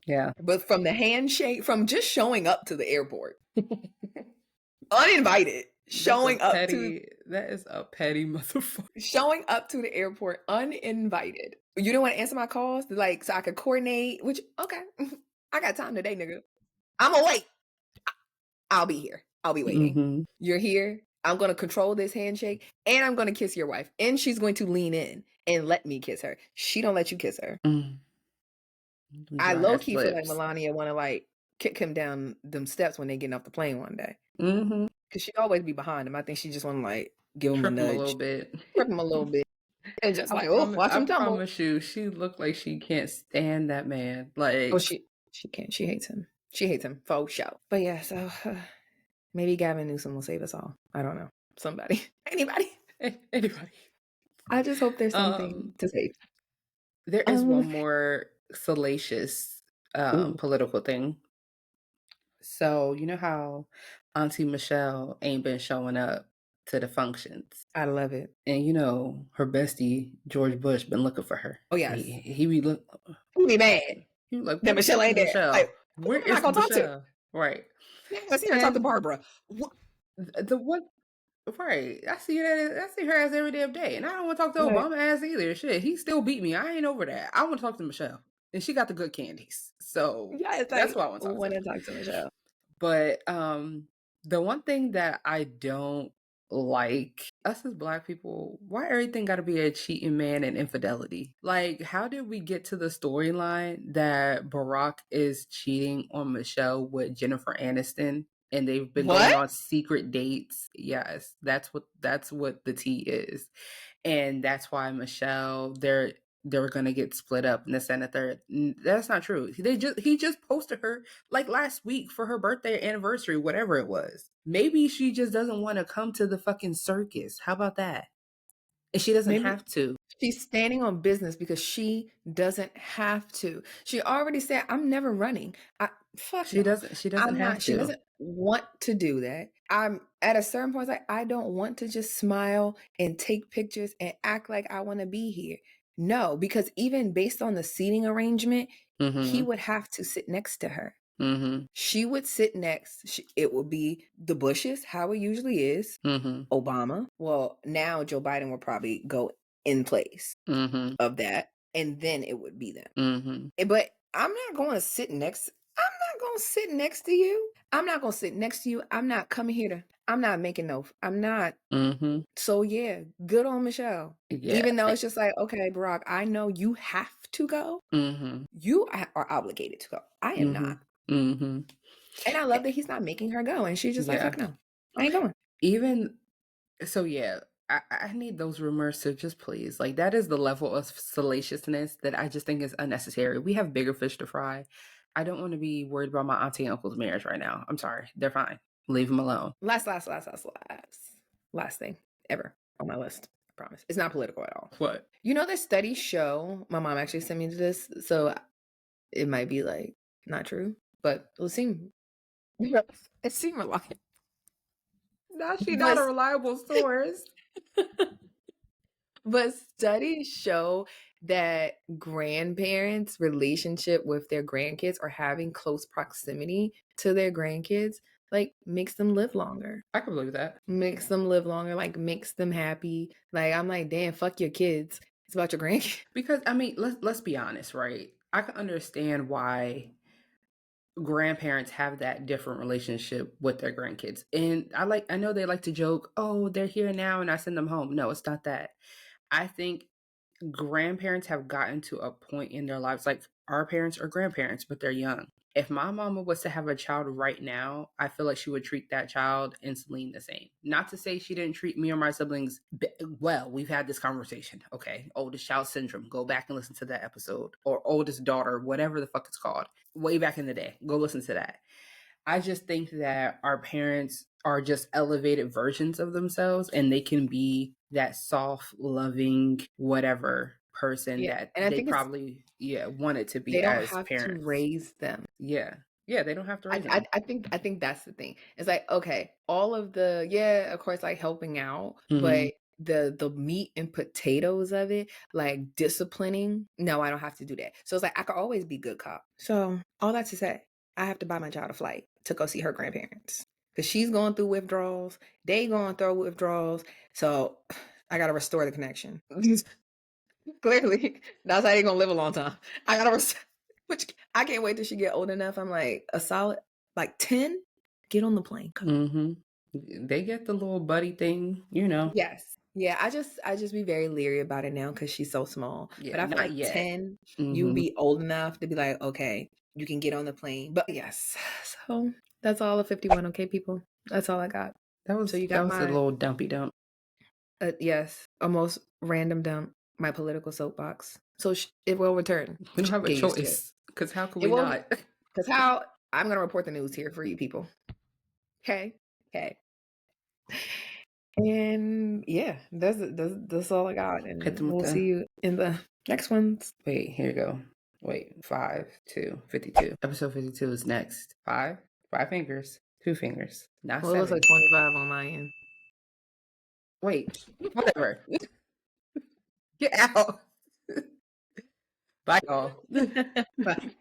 Yeah. But from the handshake, from just showing up to the airport, uninvited, that is a petty motherfucker. Showing up to the airport uninvited. You didn't want to answer my calls, like, so I could coordinate. Which, okay, I got time today, nigga. I'm gonna wait. I'll be here. I'll be waiting. You're here. I'm gonna control this handshake, and I'm gonna kiss your wife, and she's going to lean in and let me kiss her. She don't let you kiss her. I low key feel like Melania want to like kick him down them steps when they getting off the plane one day. Because she always be behind him. I think she just want to like give him a nudge, trip him a little bit, and just like, watch him tumble. I promise you, she looked like she can't stand that man. Like, she can't. She hates him. She hates him for sure. But yeah, so maybe Gavin Newsom will save us all. I don't know. Somebody, anybody. I just hope there's something to save. There is one more salacious political thing. So you know how Auntie Michelle ain't been showing up to the functions. I love it. And you know her bestie George Bush been looking for her. Oh yes, he be He be mad He was like, that "Where's the Michelle ain't fucking there. Michelle? Like, who Where am I is gonna talk to? Michelle?" Right. Yeah, I see her talk to And Barbara. What? the one, right? I see her ass every damn day, and I don't want to talk to Right. Obama ass either. Shit, he still beat me. I ain't over that. I want to talk to Michelle, and she got the good candies, so Yeah, it's that's like why I want to talk to. when I talk to Michelle. But the one thing that I don't like us as black people, why everything got to be a cheating man and infidelity? Like, how did we get to the storyline that Barack is cheating on Michelle with Jennifer Aniston and they've been going What? on secret dates? Yes, that's what the tea is. And that's why Michelle, they're gonna get split up in the and the third. That's not true. He just posted her like last week for her birthday or anniversary, whatever it was. Maybe she just doesn't want to come to the fucking circus. How about that? And she doesn't Maybe have to. she's standing on business because she doesn't have to. She already said, "I'm never running." Fuck no. She doesn't I'm have not. She to. doesn't want to do that. I'm at a certain point. It's like I don't want to just smile and take pictures and act like I want to be here. No, because even based on the seating arrangement, he Mm-hmm. would have to sit next to her. Mm-hmm. She would sit next. It would be the Bushes, how it usually is. Mm-hmm. Obama. Well, now Joe Biden will probably go in place Mm-hmm. of that, and then it would be them. Mm-hmm. But I'm not going to sit next. I'm not going to sit next to you. I'm not going to sit next to you. I'm not coming here to. I'm not making no. I'm not. Mm-hmm. So yeah, good on Michelle. Yeah. Even though it's just like, okay, Barack, I know you have to go. Mm-hmm. You are obligated to go. I am Mm-hmm. not. Mm-hmm. And I love that he's not making her go. And she's just like, Yeah. fuck no, I ain't going. Even so, yeah, I need those rumors to just please. Like, that is the level of salaciousness that I just think is unnecessary. We have bigger fish to fry. I don't want to be worried about my auntie and uncle's marriage right now. I'm sorry. They're fine. Leave them alone. Last thing ever on my list. I promise. It's not political at all. What? You know, the studies show, my mom actually sent me to this, so it might be like not true, but it seemed reliable. Now she not But a reliable source. but studies show that grandparents' relationship with their grandkids or having close proximity to their grandkids like makes them live longer. I can believe that. Makes them live longer, like makes them happy. Like I'm like, damn, fuck your kids. It's about your grandkids. Because I mean, let's be honest, right? I can understand why grandparents have that different relationship with their grandkids. And I know they like to joke, "Oh, they're here now and I send them home." No, it's not that. I think grandparents have gotten to a point in their lives, like our parents or grandparents, but they're young. If my mama was to have a child right now, I feel like she would treat that child and Celine the same. Not to say she didn't treat me or my siblings well. We've had this conversation. Okay, oldest child syndrome. Go back and listen to that episode. Or oldest daughter, whatever the fuck it's called. Way back in the day. Go listen to that. I just think that our parents are just elevated versions of themselves and they can be that soft, loving, whatever person Yeah, that and I they think it's probably wanted to be they don't as have to parents. raise them. Yeah. Yeah, they don't have to raise I, them. I think that's the thing. It's like, okay, all of the of course, like helping out, Mm-hmm. but the meat and potatoes of it, like disciplining, no, I don't have to do that. So it's like I could always be good cop. So all that to say, I have to buy my child a flight to go see her grandparents. Because she's going through withdrawals, they going through withdrawals. So I gotta restore the connection. Clearly, that's how they gonna live a long time. I gotta, which I can't wait till she get old enough. I'm like a solid like 10. Get on the plane. Come. Mm-hmm. They get the little buddy thing, you know. Yes, yeah. I just be very leery about it now because she's so small. Yeah, But I feel not like yet. 10, you Mm-hmm. be old enough to be like, okay, you can get on the plane. But yes, so that's all of 51. Okay, people, that's all I got. So you That got was a my little dumpy dump. yes, almost random dump. My political soapbox. So it will return. We don't have a Get used to it. choice. Because how could It we will. not? Because how I'm going to report the news here for you people. Okay. Okay. And yeah, that's all I got. Hit And them with we'll the see you in the next ones. wait, here you go. Wait, 5, 2, 52. Episode 52 is next. 5 fingers, 2 fingers, not Well, it looks 7. like 25 on my end. Wait, whatever. Get out. Bye, y'all. Bye.